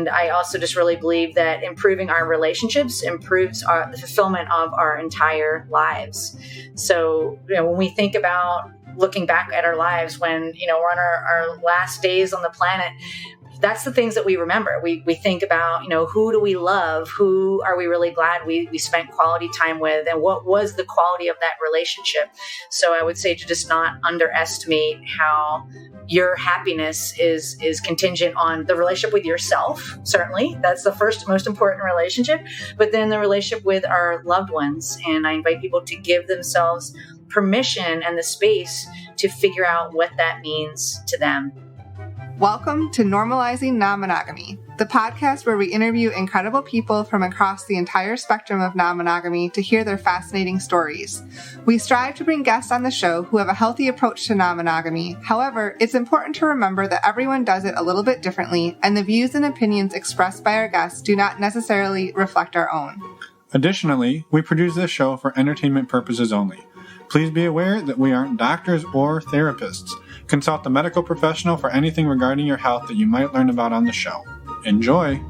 And I also just really believe that improving our relationships improves the fulfillment of our entire lives. So, when we think about looking back at our lives when, we're on our last days on the planet, that's the things that we remember. We think about, who do we love? Who are we really glad we spent quality time with? And what was the quality of that relationship? So I would say to just not underestimate how your happiness is contingent on the relationship with yourself. Certainly, that's the first most important relationship, but then the relationship with our loved ones. And I invite people to give themselves permission and the space to figure out what that means to them. Welcome to Normalizing Non-Monogamy, the podcast where we interview incredible people from across the entire spectrum of non-monogamy to hear their fascinating stories. We strive to bring guests on the show who have a healthy approach to non-monogamy. However, it's important to remember that everyone does it a little bit differently, and the views and opinions expressed by our guests do not necessarily reflect our own. Additionally, we produce this show for entertainment purposes only. Please be aware that we aren't doctors or therapists. Consult a medical professional for anything regarding your health that you might learn about on the show. Enjoy!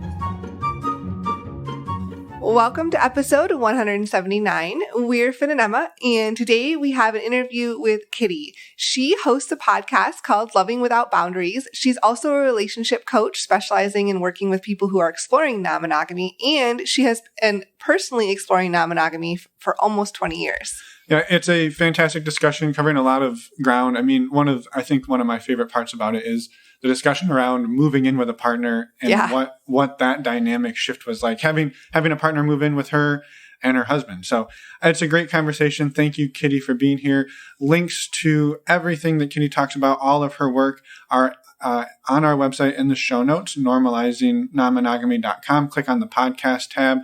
Welcome to episode 179. We're Finn and Emma, and today we have an interview with Kitty. She hosts a podcast called Loving Without Boundaries. She's also a relationship coach specializing in working with people who are exploring non-monogamy, and she has been personally exploring non-monogamy for almost 20 years. Yeah, it's a fantastic discussion covering a lot of ground. I mean, I think one of my favorite parts about it is the discussion around moving in with a partner and what that dynamic shift was like, having a partner move in with her and her husband. So it's a great conversation. Thank you, Kitty, for being here. Links to everything that Kitty talks about, all of her work, are on our website in the show notes, normalizingnonmonogamy.com. Click on the podcast tab,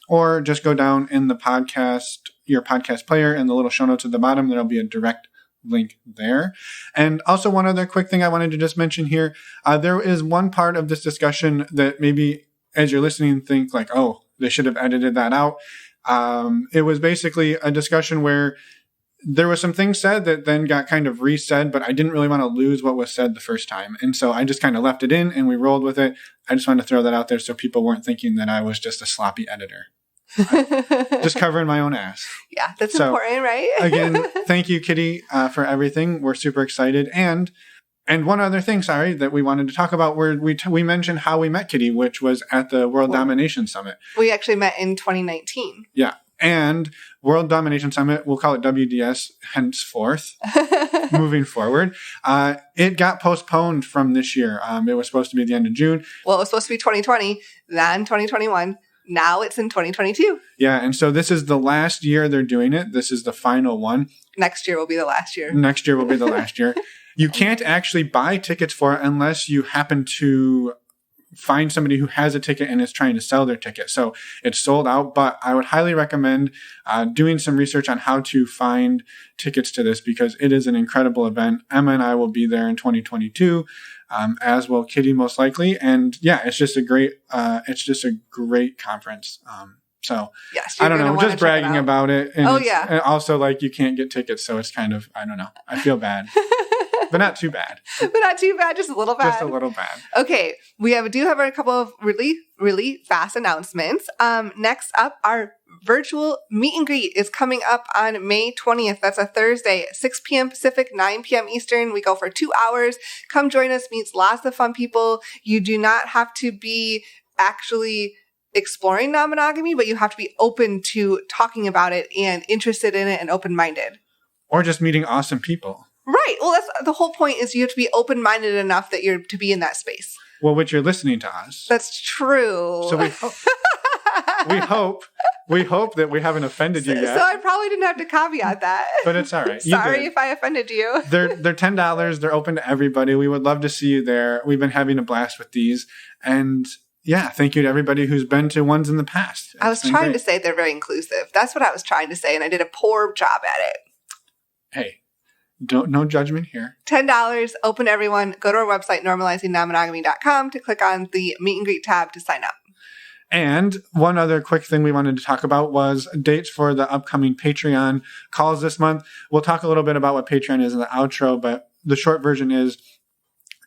or just go down in your podcast player in the little show notes at the bottom. There'll be a direct link there. And also one other quick thing I wanted to just mention here. There is one part of this discussion that maybe as you're listening think like, oh, they should have edited that out. It was basically a discussion where there was some things said that then got kind of re-said, but I didn't really want to lose what was said the first time. And so I just kind of left it in and we rolled with it. I just wanted to throw that out there so people weren't thinking that I was just a sloppy editor. Just covering my own ass. Yeah, that's important, right? Again, thank you, Kitty, for everything. We're super excited. And one other thing, that we wanted to talk about, where we mentioned how we met Kitty, which was at the World Domination Summit. We actually met in 2019. Yeah. And World Domination Summit, we'll call it WDS henceforth, moving forward. It got postponed from this year. It was supposed to be the end of June. Well, it was supposed to be 2020, then 2021. Now it's in 2022. Yeah, and so this is the last year they're doing it. This is the final one. Next year will be the last year. You can't actually buy tickets for it unless you happen to find somebody who has a ticket and is trying to sell their ticket. So it's sold out, but I would highly recommend doing some research on how to find tickets to this because it is an incredible event. Emma and I will be there in 2022. As will Kitty most likely. And yeah, it's just a great conference. So yes, I don't know, just bragging about it. And and also like you can't get tickets. So it's kind of, I don't know. I feel bad, but not too bad. Just a little bad. Just a little bad. Okay. We do have a couple of really, really fast announcements. Next up, our virtual meet and greet is coming up on May 20th. That's a Thursday, 6 p.m. Pacific, 9 p.m. Eastern. We go for 2 hours. Come join us. Meets lots of fun people. You do not have to be actually exploring non-monogamy, but you have to be open to talking about it and interested in it and open-minded. Or just meeting awesome people. Right. Well, that's the whole point is you have to be open-minded enough that you're to be in that space. Well, which you're listening to us. That's true. So we hope that we haven't offended you yet. So I probably didn't have to caveat that. But it's all right. Sorry if I offended you. They're $10. They're open to everybody. We would love to see you there. We've been having a blast with these. And yeah, thank you to everybody who's been to ones in the past. I was trying to say they're very inclusive. That's what I was trying to say, and I did a poor job at it. Hey, no judgment here. $10, open to everyone. Go to our website, normalizingnonmonogamy.com, to click on the meet and greet tab to sign up. And one other quick thing we wanted to talk about was dates for the upcoming Patreon calls this month. We'll talk a little bit about what Patreon is in the outro, but the short version is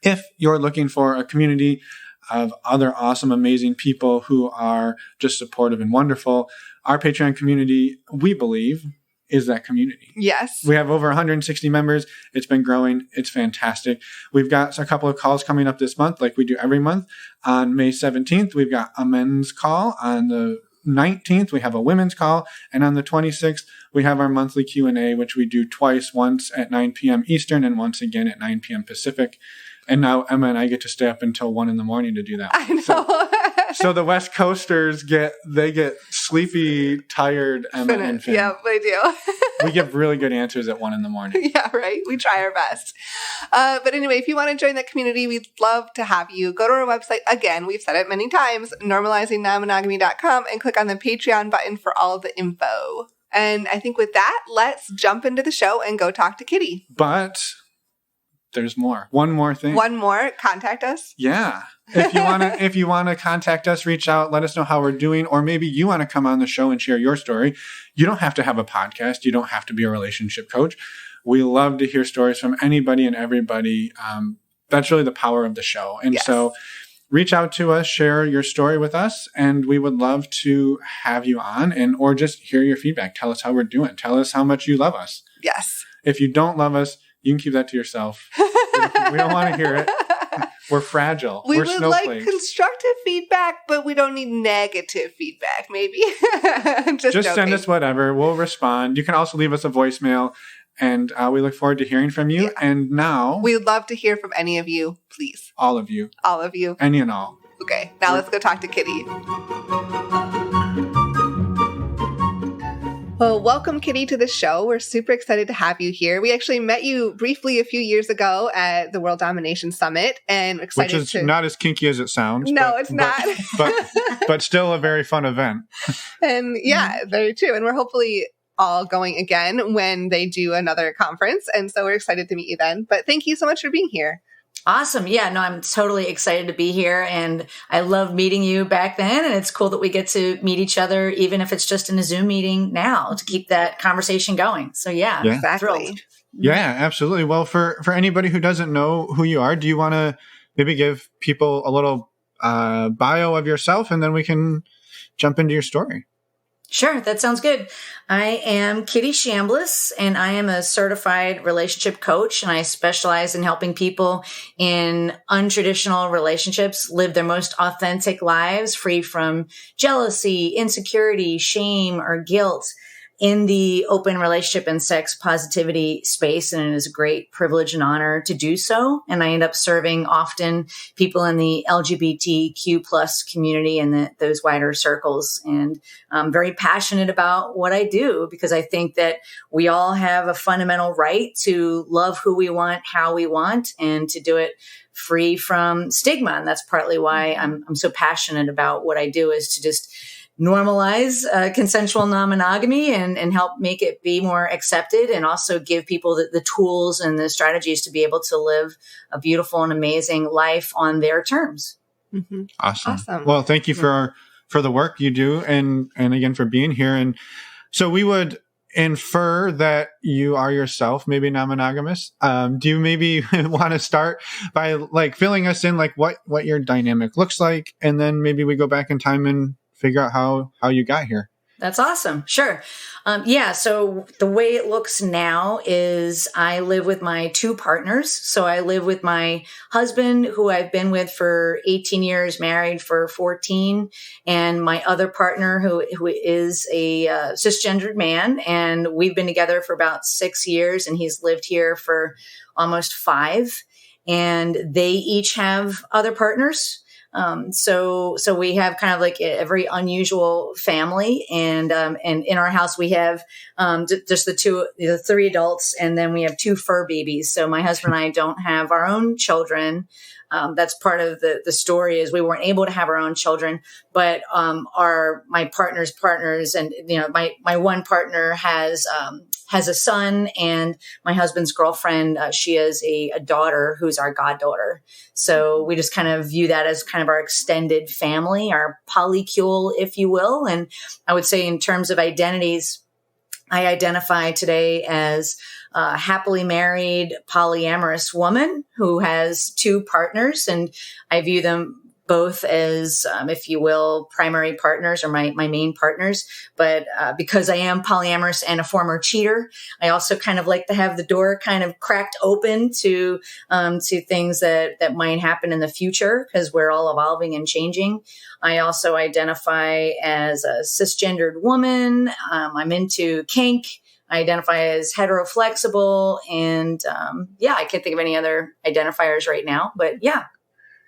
if you're looking for a community of other awesome, amazing people who are just supportive and wonderful. Our Patreon community, we believe, is that community. Yes. We have over 160 members. It's been growing. It's fantastic. We've got a couple of calls coming up this month, like we do every month. On May 17th, we've got a men's call. On the 19th, we have a women's call. And on the 26th, we have our monthly Q&A, which we do twice, once at 9 p.m. Eastern and once again at 9 p.m. Pacific. And now Emma and I get to stay up until 1 in the morning to do that. I know. So the West Coasters get sleepy, tired Emma and Finn. Yeah, they do. We give really good answers at 1 in the morning. Yeah, right. We try our best. But anyway, if you want to join that community, we'd love to have you. Go to our website. Again, we've said it many times, normalizingnonmonogamy.com, and click on the Patreon button for all of the info. And I think with that, let's jump into the show and go talk to Kitty. But there's more. One more thing. One more. Contact us. Yeah. If you wanna contact us, reach out, let us know how we're doing, or maybe you want to come on the show and share your story. You don't have to have a podcast. You don't have to be a relationship coach. We love to hear stories from anybody and everybody. That's really the power of the show. And so reach out to us, share your story with us, and we would love to have you on or just hear your feedback. Tell us how we're doing. Tell us how much you love us. Yes. If you don't love us, you can keep that to yourself. We don't want to hear it. We're fragile. We We're would snowflakes. like constructive feedback, but we don't need negative feedback, maybe. Just send us whatever. We'll respond. You can also leave us a voicemail, and we look forward to hearing from you. Yeah. And now... we would love to hear from any of you, please. All of you. All of you. Any and all. Okay, now let's go talk to Kitty. Well, welcome, Kitty, to the show. We're super excited to have you here. We actually met you briefly a few years ago at the World Domination Summit, and excited which is not as kinky as it sounds. No, it's not. but still a very fun event. And yeah, very true. And we're hopefully all going again when they do another conference. And so we're excited to meet you then. But thank you so much for being here. Awesome. Yeah, no, I'm totally excited to be here. And I loved meeting you back then. And it's cool that we get to meet each other, even if it's just in a Zoom meeting now, to keep that conversation going. So yeah. Exactly. Thrilled. Yeah, absolutely. Well, for anybody who doesn't know who you are, do you want to maybe give people a little bio of yourself, and then we can jump into your story? Sure, that sounds good. I am Kitty Chambliss, and I am a certified relationship coach, and I specialize in helping people in untraditional relationships live their most authentic lives, free from jealousy, insecurity, shame, or guilt in the open relationship and sex positivity space. And it is a great privilege and honor to do so. And I end up serving often people in the LGBTQ plus community and those wider circles. And I'm very passionate about what I do, because I think that we all have a fundamental right to love who we want, how we want, and to do it free from stigma. And that's partly why I'm so passionate about what I do, is to just normalize consensual non-monogamy and help make it be more accepted, and also give people the tools and the strategies to be able to live a beautiful and amazing life on their terms. Mm-hmm. Awesome. Well, thank you for the work you do, and again for being here. And so we would infer that you are yourself maybe non-monogamous. Do you maybe want to start by filling us in what your dynamic looks like, and then maybe we go back in time and figure out how you got here? That's awesome. Sure. So the way it looks now is I live with my two partners. So I live with my husband, who I've been with for 18 years, married for 14, and my other partner, who is a cisgendered man. And we've been together for about 6 years, and he's lived here for almost 5. And they each have other partners. So we have kind of like a very unusual family, and in our house we have, just the 3 adults, and then we have 2 fur babies. So my husband and I don't have our own children. That's part of the story, is we weren't able to have our own children, but, my partner's partners, and, my one partner has a son, and my husband's girlfriend, she has a daughter who's our goddaughter. So we just kind of view that as kind of our extended family, our polycule, if you will. And I would say in terms of identities, I identify today as a happily married polyamorous woman who has 2 partners, and I view them both as, if you will, primary partners or my main partners. But because I am polyamorous and a former cheater, I also kind of like to have the door kind of cracked open to things that might happen in the future, because we're all evolving and changing. I also identify as a cisgendered woman. I'm into kink. I identify as heteroflexible, and I can't think of any other identifiers right now, but yeah.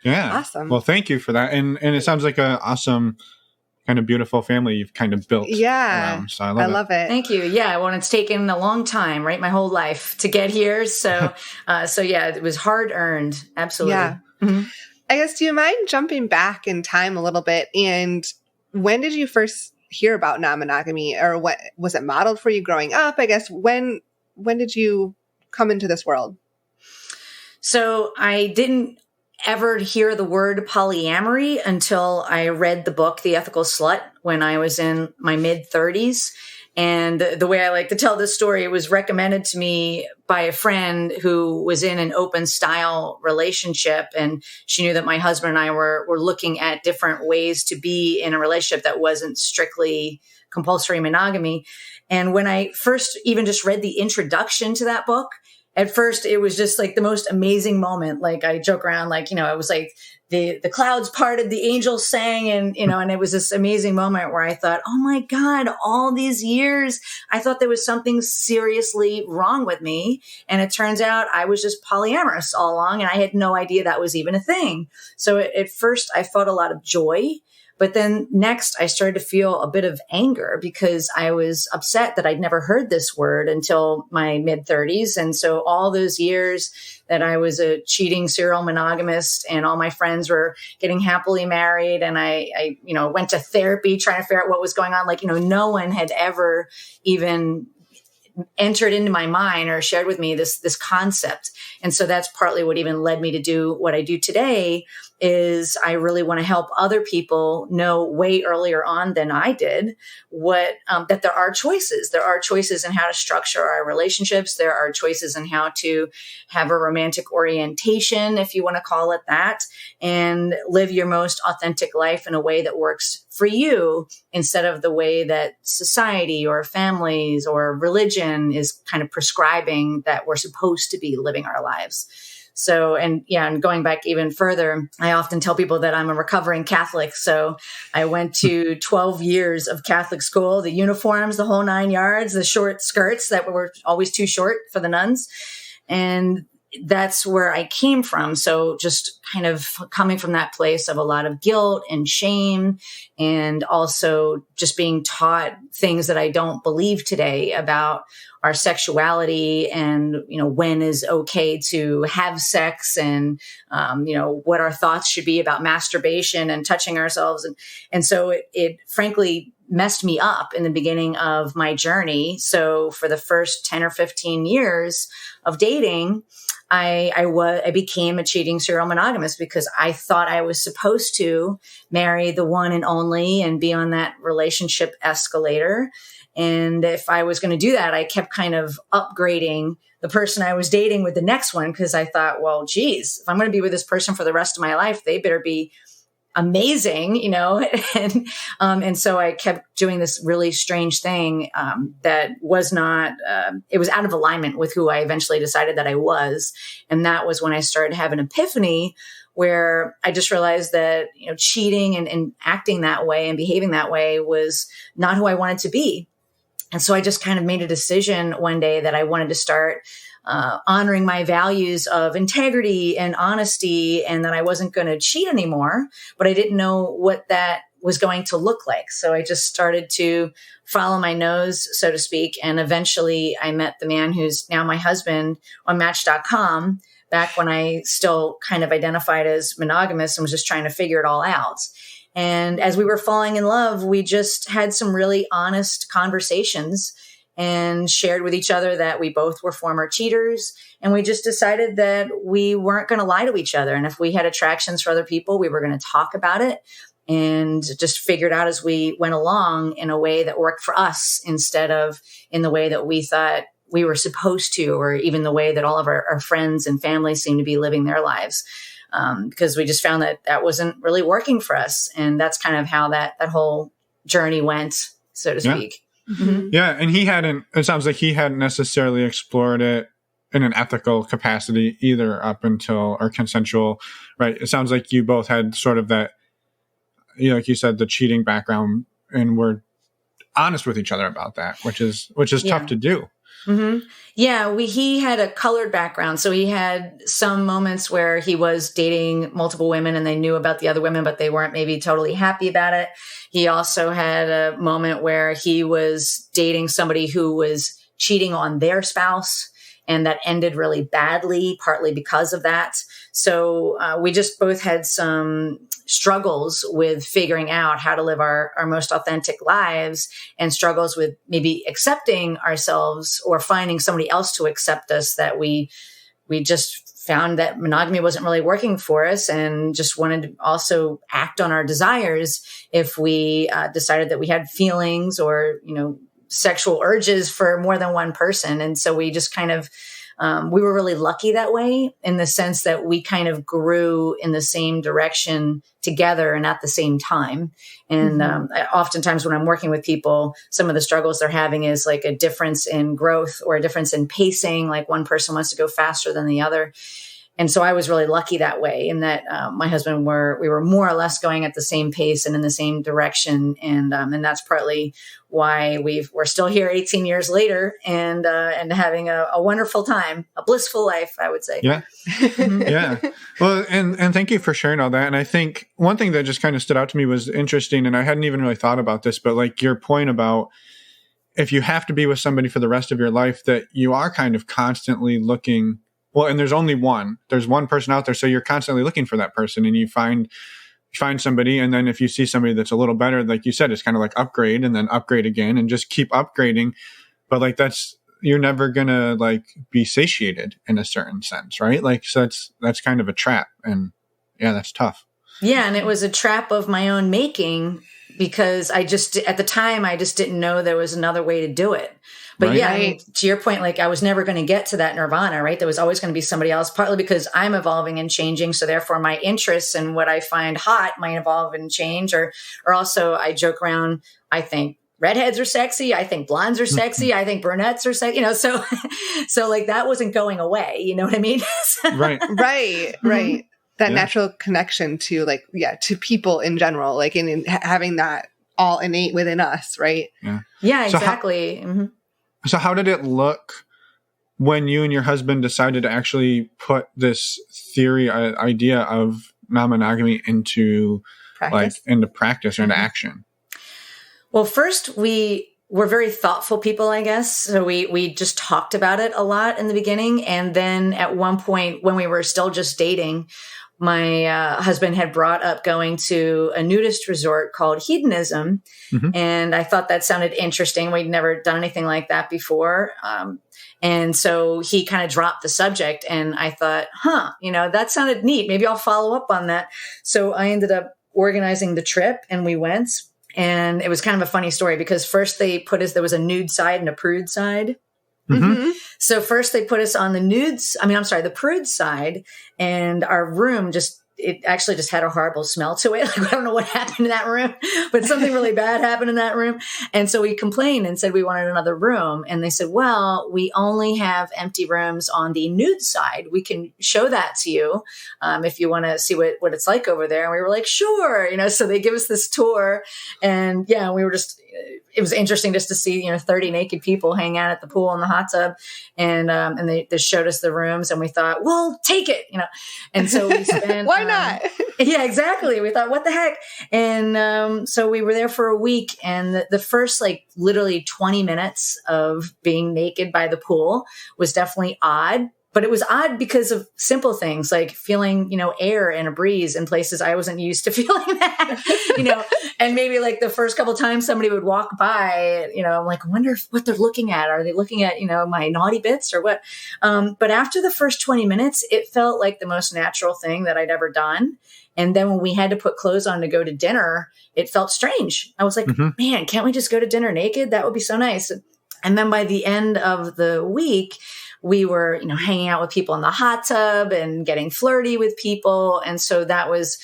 Yeah. Awesome. Well, thank you for that. And it sounds like an awesome, kind of beautiful family you've kind of built. Yeah. Around, so I love it. Thank you. Yeah. Well, it's taken a long time, right? My whole life to get here. So, it was hard earned. Absolutely. Yeah. Mm-hmm. I guess, do you mind jumping back in time a little bit? And when did you first hear about non-monogamy, or what was it modeled for you growing up? I guess, when did you come into this world? So I didn't ever hear the word polyamory until I read the book, The Ethical Slut, when I was in my mid-30s. And the way I like to tell this story, it was recommended to me by a friend who was in an open style relationship. And she knew that my husband and I were looking at different ways to be in a relationship that wasn't strictly compulsory monogamy. And when I first even just read the introduction to that book, at first it was just like the most amazing moment. Like, I joke around, like, it was like the clouds parted, the angels sang, and it was this amazing moment where I thought, oh my God, all these years I thought there was something seriously wrong with me. And it turns out I was just polyamorous all along, and I had no idea that was even a thing. So at first I felt a lot of joy. But then next, I started to feel a bit of anger, because I was upset that I'd never heard this word until my mid-30s. And so all those years that I was a cheating serial monogamist, and all my friends were getting happily married, and I went to therapy trying to figure out what was going on. Like, no one had ever even entered into my mind or shared with me this concept. And so that's partly what even led me to do what I do today, is I really want to help other people know way earlier on than I did that there are choices. There are choices in how to structure our relationships. There are choices in how to have a romantic orientation, if you want to call it that, and live your most authentic life in a way that works for you, instead of the way that society or families or religion is kind of prescribing that we're supposed to be living our lives. So, and going back even further, I often tell people that I'm a recovering Catholic. So I went to 12 years of Catholic school, the uniforms, the whole 9 yards, the short skirts that were always too short for the nuns. And that's where I came from. So just kind of coming from that place of a lot of guilt and shame, and also just being taught things that I don't believe today about our sexuality, and, when is okay to have sex, and, what our thoughts should be about masturbation and touching ourselves. And so it frankly messed me up in the beginning of my journey. So for the first 10 or 15 years of dating, I became a cheating serial monogamist, because I thought I was supposed to marry the one and only and be on that relationship escalator. And if I was going to do that, I kept kind of upgrading the person I was dating with the next one, because I thought, well, geez, if I'm going to be with this person for the rest of my life, they better be amazing, and so I kept doing this really strange thing that was not, it was out of alignment with who I eventually decided that I was. And that was when I started to have an epiphany, where I just realized that, cheating and acting that way and behaving that way was not who I wanted to be. And so I just kind of made a decision one day that I wanted to start honoring my values of integrity and honesty, and that I wasn't going to cheat anymore, but I didn't know what that was going to look like. So I just started to follow my nose, so to speak. And eventually I met the man who's now my husband on Match.com, back when I still kind of identified as monogamous and was just trying to figure it all out. And as we were falling in love, we just had some really honest conversations and shared with each other that we both were former cheaters. And we just decided that we weren't going to lie to each other. And if we had attractions for other people, we were going to talk about it, and just figured out as we went along in a way that worked for us, instead of in the way that we thought we were supposed to, or even the way that all of our friends and family seem to be living their lives. because we just found that wasn't really working for us. And that's kind of how that whole journey went, so to speak. Mm-hmm. Yeah. And it sounds like he hadn't necessarily explored it in an ethical capacity either up until, or consensual, right? It sounds like you both had sort of that, like you said, the cheating background, and we're honest with each other about that, which is tough to do. Mm-hmm. Yeah, he had a colored background. So he had some moments where he was dating multiple women and they knew about the other women, but they weren't maybe totally happy about it. He also had a moment where he was dating somebody who was cheating on their spouse, and that ended really badly, partly because of that. So we just both had some struggles with figuring out how to live our most authentic lives, and struggles with maybe accepting ourselves or finding somebody else to accept us, that we just found that monogamy wasn't really working for us, and just wanted to also act on our desires if we decided that we had feelings or, sexual urges for more than one person. And so we just kind of, we were really lucky that way, in the sense that we kind of grew in the same direction together and at the same time. And oftentimes when I'm working with people, some of the struggles they're having is like a difference in growth or a difference in pacing. Like one person wants to go faster than the other. And so I was really lucky that way, in that my husband we were more or less going at the same pace and in the same direction. And that's partly why we're still here 18 years later, and having a wonderful time, a blissful life, I would say. Yeah. Yeah. Well, and thank you for sharing all that. And I think one thing that just kind of stood out to me was interesting, and I hadn't even really thought about this, but like your point about, if you have to be with somebody for the rest of your life, that you are kind of constantly looking. Well, and there's one person out there. So you're constantly looking for that person, and you find somebody. And then if you see somebody that's a little better, like you said, it's kind of like upgrade and then upgrade again and just keep upgrading. But like, you're never going to like be satiated in a certain sense, right? Like, so that's kind of a trap, and yeah, that's tough. Yeah. And it was a trap of my own making, because at the time, I just didn't know there was another way to do it. But right. yeah, I mean, to your point, like I was never going to get to that nirvana, right? There was always going to be somebody else, partly because I'm evolving and changing. So therefore my interests and what I find hot might evolve and change. Or also I joke around, I think redheads are sexy. I think blondes are sexy. I think brunettes are sexy, so like that wasn't going away. You know what I mean? Right. Right. That natural connection to to people in general, like in having that all innate within us. Right. Yeah, exactly. So how did it look when you and your husband decided to actually put this idea of non-monogamy into practice or into action? Well, first we were very thoughtful people, I guess. So we just talked about it a lot in the beginning. And then at one point when we were still just dating, my husband had brought up going to a nudist resort called Hedonism. And I thought that sounded interesting. We'd never done anything like that before. And so he kind of dropped the subject, and I thought, that sounded neat. Maybe I'll follow up on that. So I ended up organizing the trip, and we went. And it was kind of a funny story, because first there was a nude side and a prude side. So first they put us on the prude side, and our room it actually just had a horrible smell to it. Like, I don't know what happened in that room, but something really bad happened in that room. And so we complained and said we wanted another room. And they said, well, we only have empty rooms on the nude side. We can show that to you if you want to see what it's like over there. And we were like, sure. So they give us this tour, and we were it was interesting just to see, 30 naked people hang out at the pool in the hot tub, and they showed us the rooms, and we thought, well, take it, and so we spent, why not? Yeah, exactly. We thought, what the heck? And so we were there for a week, and the first literally 20 minutes of being naked by the pool was definitely odd. But it was odd because of simple things like feeling, air and a breeze in places I wasn't used to feeling that, and maybe the first couple of times somebody would walk by, I'm like, I wonder what they're looking at. Are they looking at, my naughty bits or what? But after the first 20 minutes, it felt like the most natural thing that I'd ever done. And then when we had to put clothes on to go to dinner, it felt strange. I was like, man, can't we just go to dinner naked? That would be so nice. And then by the end of the week, we were, hanging out with people in the hot tub and getting flirty with people. And so that was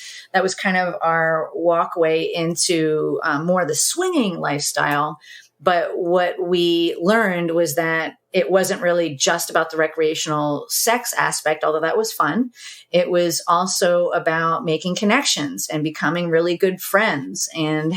kind of our walkway into more the swinging lifestyle. But what we learned was that it wasn't really just about the recreational sex aspect, although that was fun. It was also about making connections and becoming really good friends and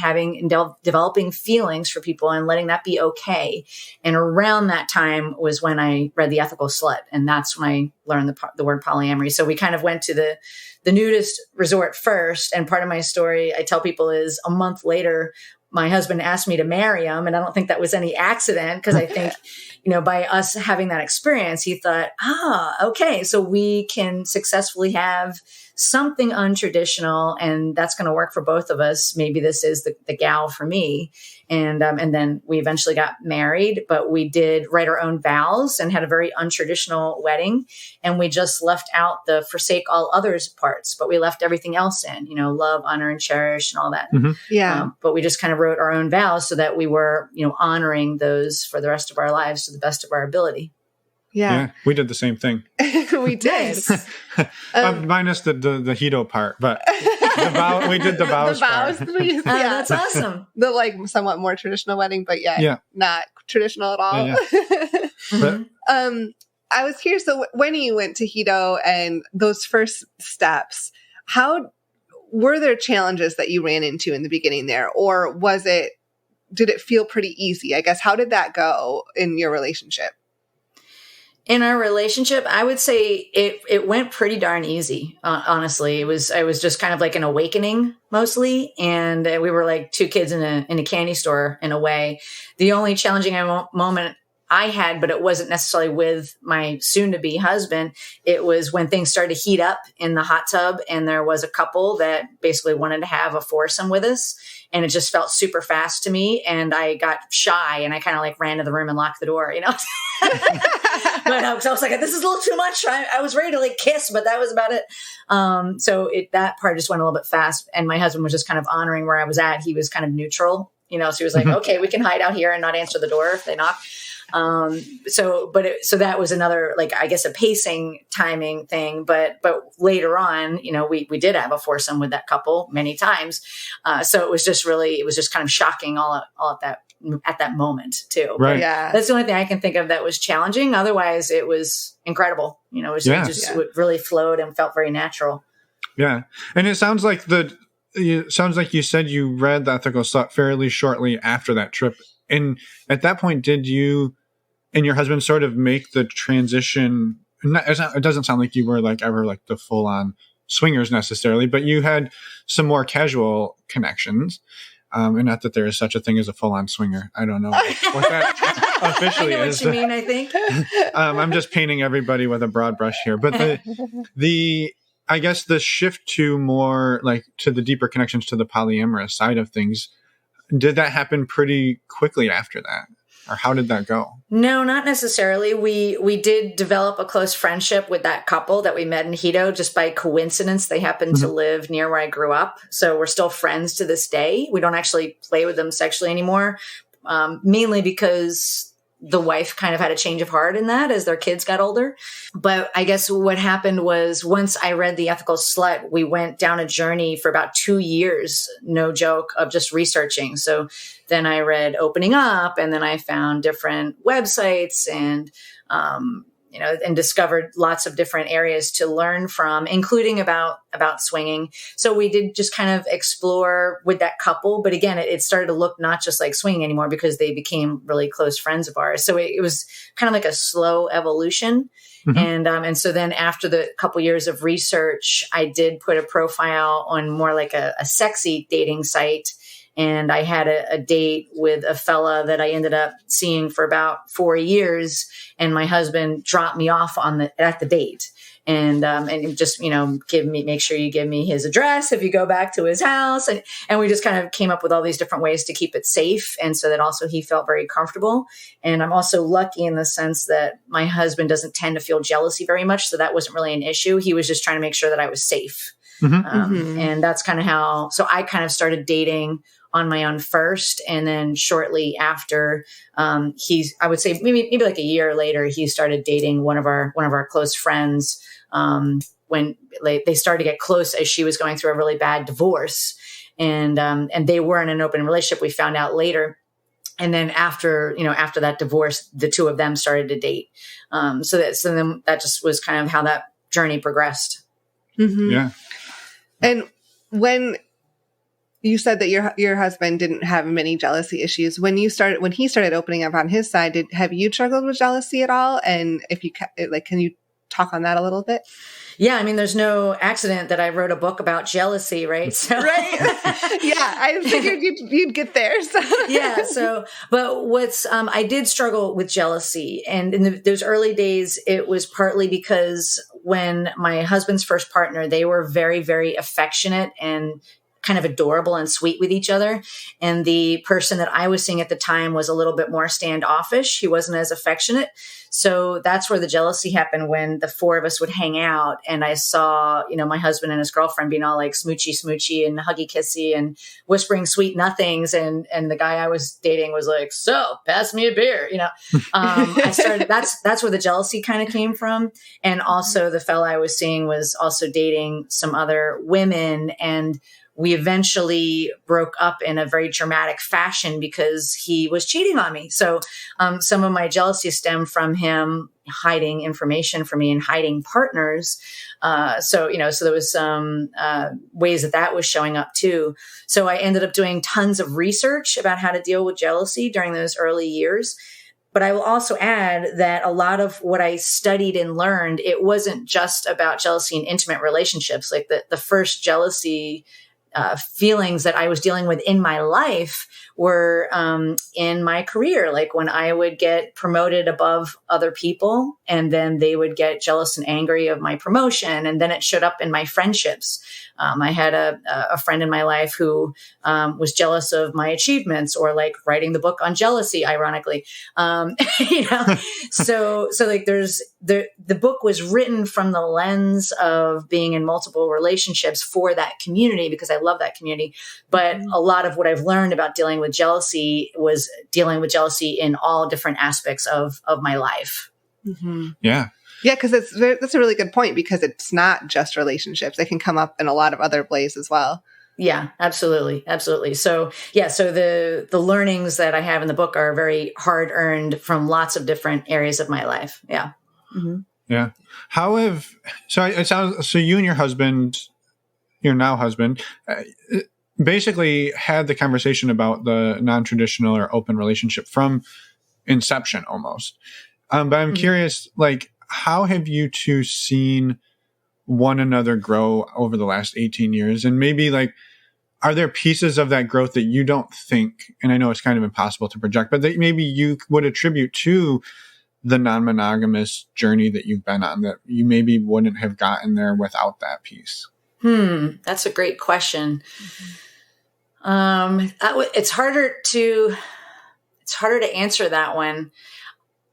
developing feelings for people and letting that be okay. And around that time was when I read The Ethical Slut. And that's when I learned the word polyamory. So we kind of went to the nudist resort first. And part of my story I tell people is a month later, my husband asked me to marry him. And I don't think that was any accident, because I think, by us having that experience, he thought, okay, so we can successfully have something untraditional, and that's going to work for both of us. Maybe this is the gal for me. And then we eventually got married, but we did write our own vows and had a very untraditional wedding. And we just left out the forsake all others parts, but we left everything else in, love, honor, and cherish and all that. Mm-hmm. Yeah. But we just kind of wrote our own vows so that we were, honoring those for the rest of our lives to the best of our ability. Yeah. We did the same thing. We did. Minus the Hedo part, but we did the vows part. Yeah. That's awesome. The somewhat more traditional wedding, but not traditional at all. Yeah. But, I was curious, so when you went to Hedo and those first steps, how were there challenges that you ran into in the beginning there, or did it feel pretty easy? I guess, how did that go in your relationship? In our relationship, I would say it went pretty darn easy. Honestly, I was just kind of like an awakening mostly, and we were like two kids in a candy store in a way. The only challenging moment I had, but it wasn't necessarily with my soon-to-be husband. It was when things started to heat up in the hot tub, and there was a couple that basically wanted to have a foursome with us. And it just felt super fast to me. And I got shy, and I kind of ran to the room and locked the door, But I was like, this is a little too much. I was ready to kiss, but that was about it. So that part just went a little bit fast. And my husband was just kind of honoring where I was at. He was kind of neutral, so he was like, okay, we can hide out here and not answer the door if they knock. So that was another, I guess, a pacing timing thing, but later on, we did have a foursome with that couple many times. So it was just kind of shocking all at that moment too. Right. But yeah. That's the only thing I can think of that was challenging. Otherwise it was incredible. It really flowed and felt very natural. Yeah. And it sounds like you said you read The Ethical Slut fairly shortly after that trip. And at that point, did you and your husband sort of make the transition? It doesn't sound like you were ever the full on swingers necessarily, but you had some more casual connections. And not that there is such a thing as a full on swinger. I don't know what that officially I know is. What you mean, I think. I'm just painting everybody with a broad brush here, but I guess the shift to more to the deeper connections to the polyamorous side of things, did that happen pretty quickly after that? Or how did that go? No, not necessarily. We did develop a close friendship with that couple that we met in Hedo just by coincidence. They happened to live near where I grew up. So we're still friends to this day. We don't actually play with them sexually anymore, mainly because the wife kind of had a change of heart in that as their kids got older. But I guess what happened was once I read The Ethical Slut, we went down a journey for about 2 years, no joke, of just researching. So then I read Opening Up, and then I found different websites and, and discovered lots of different areas to learn from, including about swinging. So we did just kind of explore with that couple. But again, it started to look not just like swinging anymore because they became really close friends of ours. So it was kind of like a slow evolution. Mm-hmm. And so then after the couple years of research, I did put a profile on more like a sexy dating site. And I had a date with a fella that I ended up seeing for about 4 years. And my husband dropped me off at the date. And just, make sure you give me his address if you go back to his house. And we just kind of came up with all these different ways to keep it safe. And so that also he felt very comfortable. And I'm also lucky in the sense that my husband doesn't tend to feel jealousy very much. So that wasn't really an issue. He was just trying to make sure that I was safe. And that's kind of how, so I kind of started dating on my own first. And then shortly after, I would say maybe like a year later, he started dating one of our close friends, when they started to get close as she was going through a really bad divorce. And they were in an open relationship, we found out later. And then after that divorce, the two of them started to date. So then that just was kind of how that journey progressed. Yeah. And when you said that your husband didn't have many jealousy issues, when he started opening up on his side, have you struggled with jealousy at all? And if you can you talk on that a little bit? Yeah, I mean, there's no accident that I wrote a book about jealousy, right? So, right. Yeah, I figured you'd get there. So. Yeah. So, but I did struggle with jealousy, and in those early days, it was partly because when my husband's first partner, they were very, very affectionate and kind of adorable and sweet with each other. And the person that I was seeing at the time was a little bit more standoffish. He wasn't as affectionate. So that's where the jealousy happened, when the four of us would hang out and I saw, my husband and his girlfriend being all like smoochy and huggy kissy and whispering sweet nothings. And the guy I was dating was like, so pass me a beer, that's where the jealousy kind of came from. And also the fella I was seeing was also dating some other women, and we eventually broke up in a very dramatic fashion because he was cheating on me. So some of my jealousy stemmed from him hiding information from me and hiding partners. So there was some ways that was showing up too. So I ended up doing tons of research about how to deal with jealousy during those early years. But I will also add that a lot of what I studied and learned, it wasn't just about jealousy in intimate relationships. Like the first jealousy feelings that I was dealing with in my life were in my career. Like when I would get promoted above other people, and then they would get jealous and angry of my promotion. And then it showed up in my friendships. I had a friend in my life who was jealous of my achievements, or like writing the book on jealousy, ironically. So like the book was written from the lens of being in multiple relationships for that community, because I love that community. But a lot of what I've learned about dealing with jealousy was dealing with jealousy in all different aspects of my life. Mm-hmm. Yeah. Yeah, because that's a really good point, because it's not just relationships. They can come up in a lot of other ways as well. Yeah, absolutely. Absolutely. So the learnings that I have in the book are very hard earned from lots of different areas of my life. Yeah. Mm-hmm. Yeah. So you and your husband, your now husband, basically had the conversation about the non-traditional or open relationship from inception almost. But I'm curious, like, how have you two seen one another grow over the last 18 years? And maybe like, are there pieces of that growth that you don't think, and I know it's kind of impossible to project, but that maybe you would attribute to the non-monogamous journey that you've been on, that you maybe wouldn't have gotten there without that piece? That's a great question. It's harder to answer that one.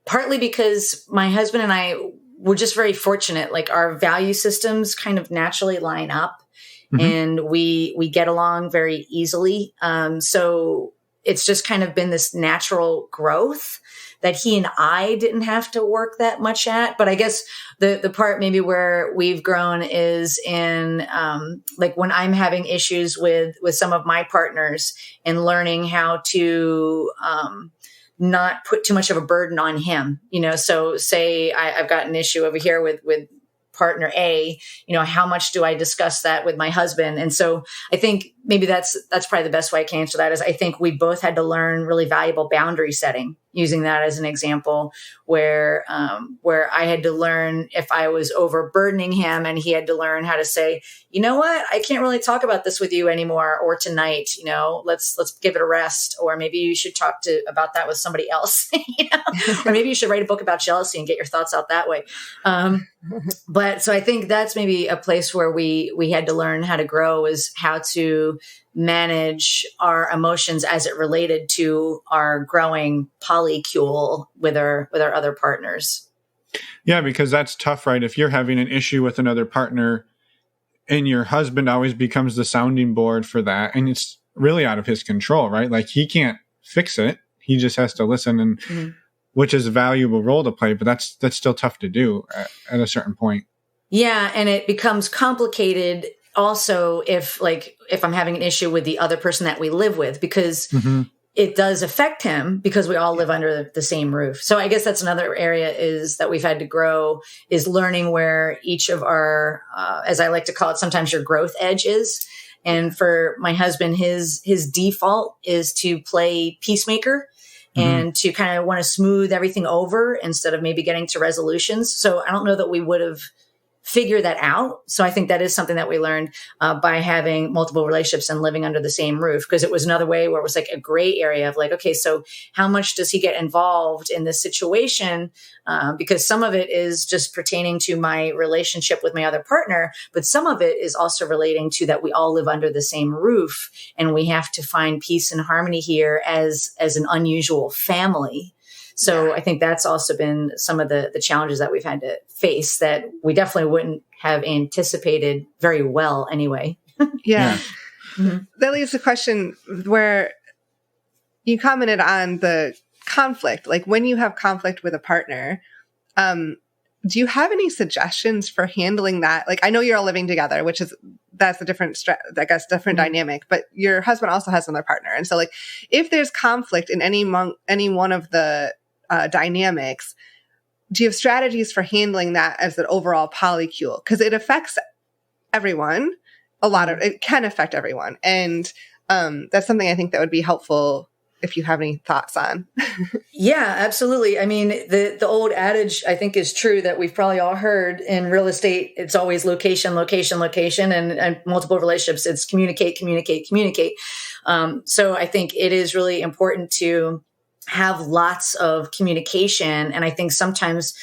Partly because my husband and I were just very fortunate. Like our value systems kind of naturally line up, and we get along very easily. So it's just kind of been this natural growth that he and I didn't have to work that much at. But I guess the part maybe where we've grown is in like when I'm having issues with some of my partners, and learning how to not put too much of a burden on him, so say I've got an issue over here with partner A, how much do I discuss that with my husband? And so I think maybe that's probably the best way I can answer that, is I think we both had to learn really valuable boundary setting, using that as an example, where I had to learn if I was overburdening him, and he had to learn how to say, you know what, I can't really talk about this with you anymore, or tonight, let's give it a rest, or maybe you should talk about that with somebody else, or maybe you should write a book about jealousy and get your thoughts out that way. But so I think that's maybe a place where we had to learn how to grow, is how to manage our emotions as it related to our growing polycule with our other partners. Yeah, because that's tough, right? If you're having an issue with another partner, and your husband always becomes the sounding board for that. And it's really out of his control, right? Like he can't fix it. He just has to listen, and which is a valuable role to play, but that's still tough to do at a certain point. Yeah. And it becomes complicated also if I'm having an issue with the other person that we live with, because it does affect him because we all live under the same roof. So I guess that's another area is that we've had to grow, is learning where each of our, as I like to call it, sometimes your growth edge is. And for my husband, his default is to play peacemaker and to kind of want to smooth everything over instead of maybe getting to resolutions. So I don't know that we would have figure that out. So I think that is something that we learned by having multiple relationships and living under the same roof, because it was another way where it was like a gray area of like, okay, so how much does he get involved in this situation? Because some of it is just pertaining to my relationship with my other partner, but some of it is also relating to that we all live under the same roof and we have to find peace and harmony here as an unusual family. So I think that's also been some of the challenges that we've had to face that we definitely wouldn't have anticipated very well anyway. Yeah. That leaves the question where you commented on the conflict. Like when you have conflict with a partner, do you have any suggestions for handling that? Like I know you're all living together, that's a different, different dynamic, but your husband also has another partner. And so like if there's conflict in any one of the dynamics, do you have strategies for handling that as an overall polycule? Because it affects everyone. It can affect everyone. And that's something I think that would be helpful if you have any thoughts on. Yeah, absolutely. I mean, the old adage, I think, is true that we've probably all heard in real estate. It's always location, location, location, and multiple relationships. It's communicate, communicate, communicate. So I think it is really important to have lots of communication. And I think sometimes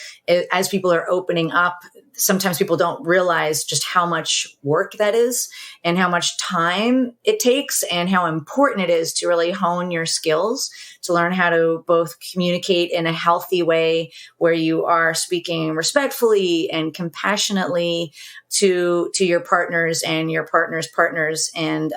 as people are opening up, sometimes people don't realize just how much work that is and how much time it takes and how important it is to really hone your skills, to learn how to both communicate in a healthy way where you are speaking respectfully and compassionately to your partners and your partner's partners. And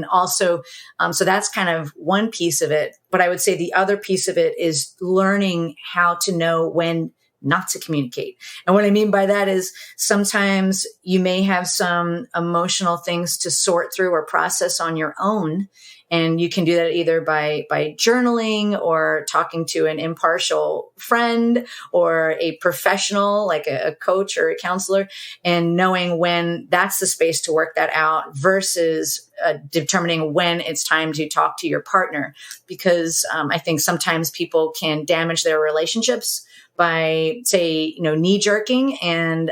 also, so that's kind of one piece of it. But I would say the other piece of it is learning how to know when not to communicate. And what I mean by that is sometimes you may have some emotional things to sort through or process on your own. And you can do that either by journaling or talking to an impartial friend or a professional like a coach or a counselor, and knowing when that's the space to work that out versus determining when it's time to talk to your partner. Because I think sometimes people can damage their relationships by, say, knee jerking and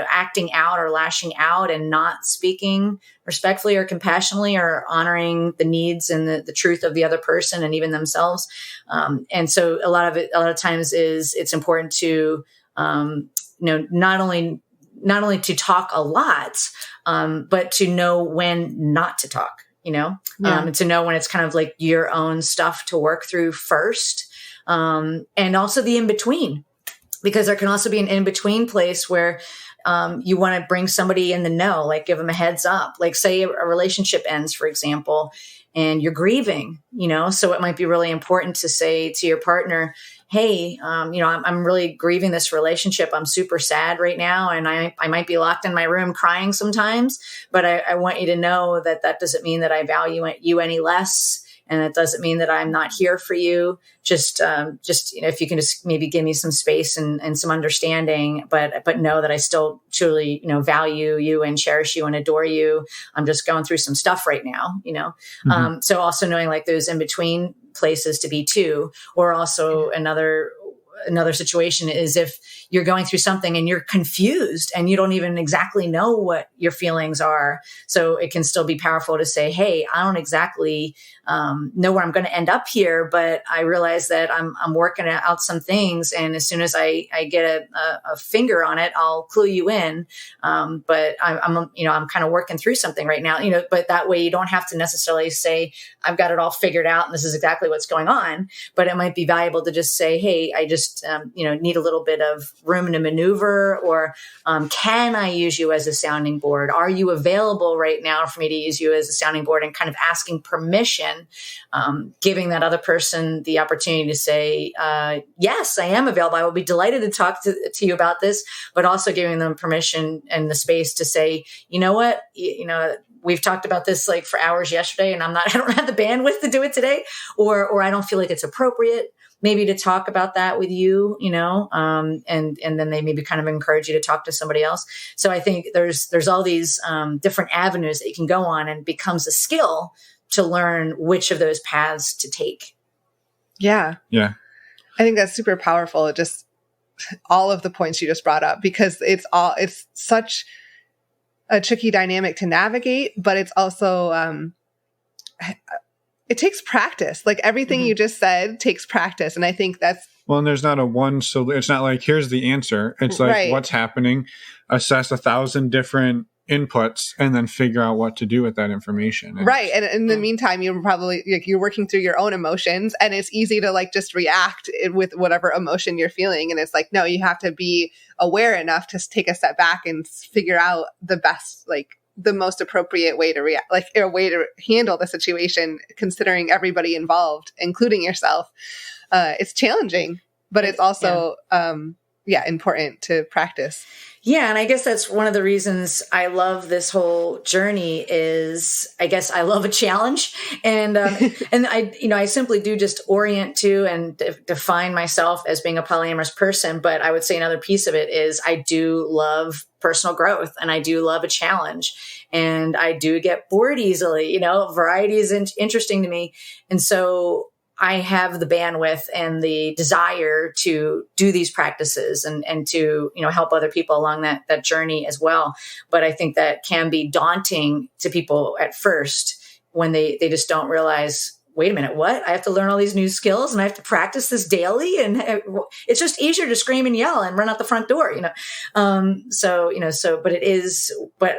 acting out or lashing out and not speaking respectfully or compassionately or honoring the needs and the truth of the other person and even themselves. And so a lot of times it's important to, not only to talk a lot, but to know when not to talk, and to know when it's kind of like your own stuff to work through first. And also the in-between, because there can also be an in-between place where you want to bring somebody in the know, like give them a heads up, like say a relationship ends, for example, and you're grieving, so it might be really important to say to your partner, hey, I'm really grieving this relationship. I'm super sad right now. And I might be locked in my room crying sometimes, but I want you to know that doesn't mean that I value you any less. And it doesn't mean that I'm not here for you. Just if you can just maybe give me some space and some understanding, but know that I still truly, value you and cherish you and adore you. I'm just going through some stuff right now, So also knowing like those in between places to be too, or also another situation is if you're going through something and you're confused and you don't even exactly know what your feelings are. So it can still be powerful to say, hey, I don't exactly know where I'm going to end up here, but I realize that I'm working out some things. And as soon as I get a finger on it, I'll clue you in. But I'm kind of working through something right now, but that way you don't have to necessarily say, I've got it all figured out and this is exactly what's going on. But it might be valuable to just say, hey, I just just, need a little bit of room to maneuver? Or can I use you as a sounding board? Are you available right now for me to use you as a sounding board? And kind of asking permission, giving that other person the opportunity to say, yes, I am available. I will be delighted to talk to you about this, but also giving them permission and the space to say, you know what, we've talked about this like for hours yesterday, and I don't have the bandwidth to do it today, or I don't feel like it's appropriate maybe to talk about that with you, and then they maybe kind of encourage you to talk to somebody else. So I think there's all these different avenues that you can go on, and it becomes a skill to learn which of those paths to take. Yeah. Yeah. I think that's super powerful. Just all of the points you just brought up, because it's such a tricky dynamic to navigate, but it's also, it takes practice. Like everything you just said takes practice. And I think that's, well, and there's not a one, so it's not like, here's the answer. It's like, what's happening, assess 1,000 different inputs, and then figure out what to do with that information. Right. And in the meantime, you're probably you're working through your own emotions, and it's easy to like just react with whatever emotion you're feeling. And it's like, no, you have to be aware enough to take a step back and figure out the best, like the most appropriate way to react, like a way to handle the situation, considering everybody involved, including yourself. It's challenging, but it's also, important to practice. Yeah. And I guess that's one of the reasons I love this whole journey is, I guess I love a challenge. And, and I simply do just orient to and define myself as being a polyamorous person. But I would say another piece of it is I do love personal growth, and I do love a challenge, and I do get bored easily. Variety is interesting to me. And so I have the bandwidth and the desire to do these practices and to, help other people along that journey as well. But I think that can be daunting to people at first when they just don't realize, wait a minute, what? I have to learn all these new skills and I have to practice this daily. And it's just easier to scream and yell and run out the front door, but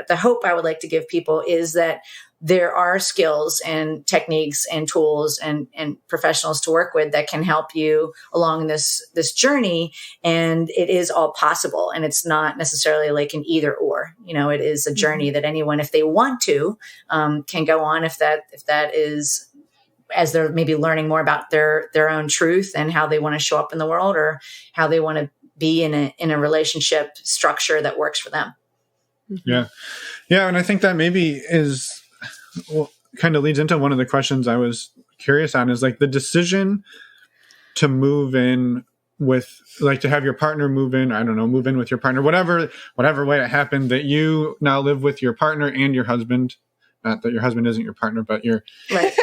the hope I would like to give people is that there are skills and techniques and tools and professionals to work with that can help you along this journey. And it is all possible. And it's not necessarily like an either or, it is a journey that anyone, if they want to, can go on if that is, as they're maybe learning more about their own truth and how they want to show up in the world, or how they want to be in a relationship structure that works for them. Yeah. Yeah. And I think that maybe kind of leads into one of the questions I was curious on, is like the decision to move in with, like, to have your partner move in with your partner, whatever way it happened, that you now live with your partner and your husband. Not that your husband isn't your partner, but you're right.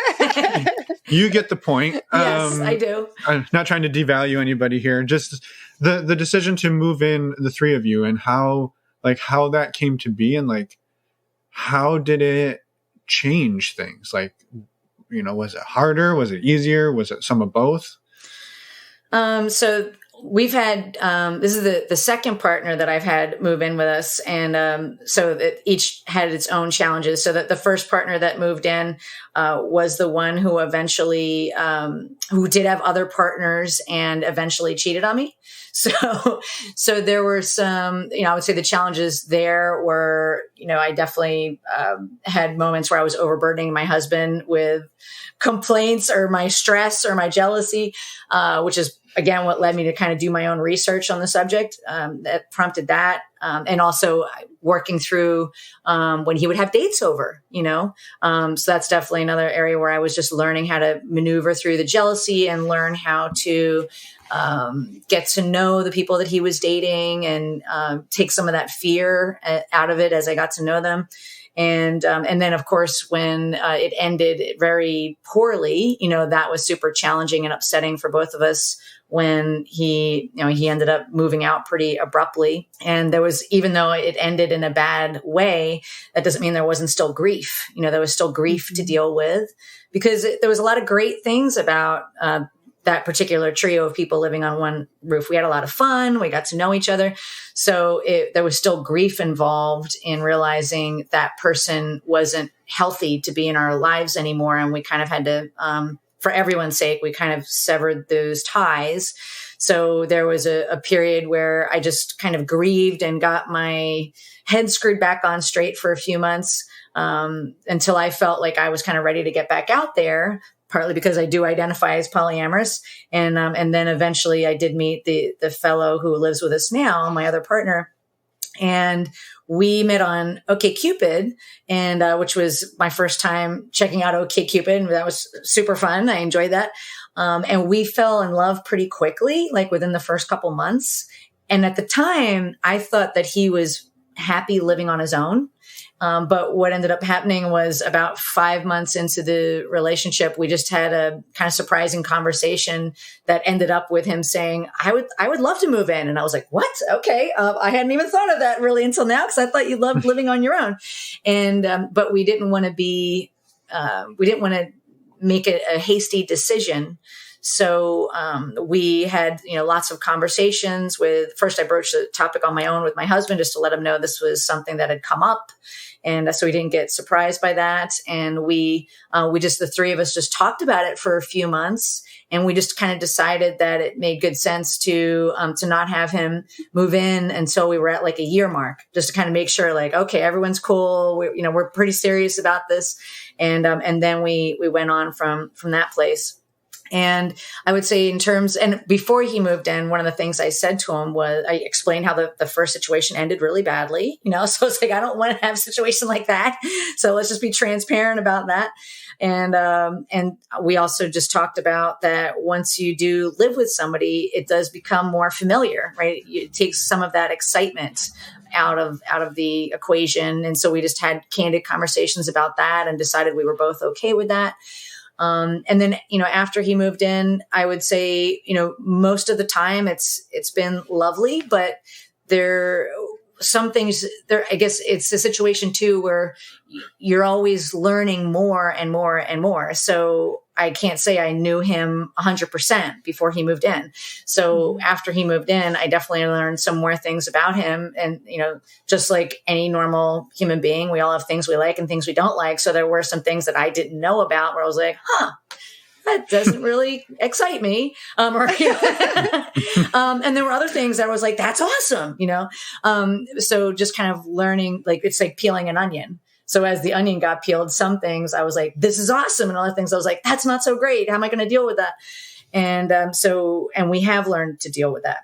You get the point. Yes, I do. I'm not trying to devalue anybody here. Just the decision to move in, the three of you, and how that came to be, and like, how did it change things? Like, was it harder? Was it easier? Was it some of both? So we've had, this is the second partner that I've had move in with us. And, so that each had its own challenges. So that the first partner that moved in, was the one who eventually, who did have other partners and eventually cheated on me. So there were some, I would say the challenges there were, I definitely, had moments where I was overburdening my husband with complaints or my stress or my jealousy, which is, again, what led me to kind of do my own research on the subject, that prompted that. And also working through, when he would have dates over, so that's definitely another area where I was just learning how to maneuver through the jealousy and learn how to, get to know the people that he was dating and, take some of that fear out of it as I got to know them. And then of course, when, it ended very poorly, that was super challenging and upsetting for both of us when he ended up moving out pretty abruptly. And there was, even though it ended in a bad way, that doesn't mean there wasn't still grief. There was still grief to deal with, because there was a lot of great things about, that particular trio of people living on one roof. We had a lot of fun. We got to know each other. So there was still grief involved in realizing that person wasn't healthy to be in our lives anymore. And we kind of had to, for everyone's sake, we kind of severed those ties. So there was a period where I just kind of grieved and got my head screwed back on straight for a few months, until I felt like I was kind of ready to get back out there, partly because I do identify as polyamorous. And then eventually I did meet the fellow who lives with us now, my other partner. And we met on OkCupid, and which was my first time checking out OkCupid. And that was super fun. I enjoyed that. And we fell in love pretty quickly, like within the first couple months. And at the time, I thought that he was happy living on his own. But what ended up happening was about 5 months into the relationship, we just had a kind of surprising conversation that ended up with him saying, I would love to move in. And I was like, what? Okay. I hadn't even thought of that really until now, because I thought you loved living on your own. And, but we didn't want to make it a hasty decision. So we had, lots of conversations first I broached the topic on my own with my husband just to let him know this was something that had come up. And so we didn't get surprised by that. And we just, the three of us just talked about it for a few months. And we just kind of decided that it made good sense to not have him move in until we were at like a year mark, just to kind of make sure like, okay, everyone's cool. We're pretty serious about this. And then we went on from that place. And I would say and before he moved in, one of the things I said to him was, I explained how the first situation ended really badly, so it's like, I don't want to have a situation like that. So let's just be transparent about that. And we also just talked about that once you do live with somebody, it does become more familiar, right? It takes some of that excitement out of the equation. And so we just had candid conversations about that and decided we were both okay with that. And then, after he moved in, I would say, most of the time it's been lovely, but some things there, I guess it's a situation too, where you're always learning more and more and more. So I can't say I knew him 100% before he moved in. So after he moved in, I definitely learned some more things about him. And, just like any normal human being, we all have things we like and things we don't like. So there were some things that I didn't know about where I was like, that doesn't really excite me. And there were other things that I was like, that's awesome. So just kind of learning, like, it's like peeling an onion. So as the onion got peeled, some things I was like, this is awesome. And other things I was like, that's not so great. How am I going to deal with that? And we have learned to deal with that.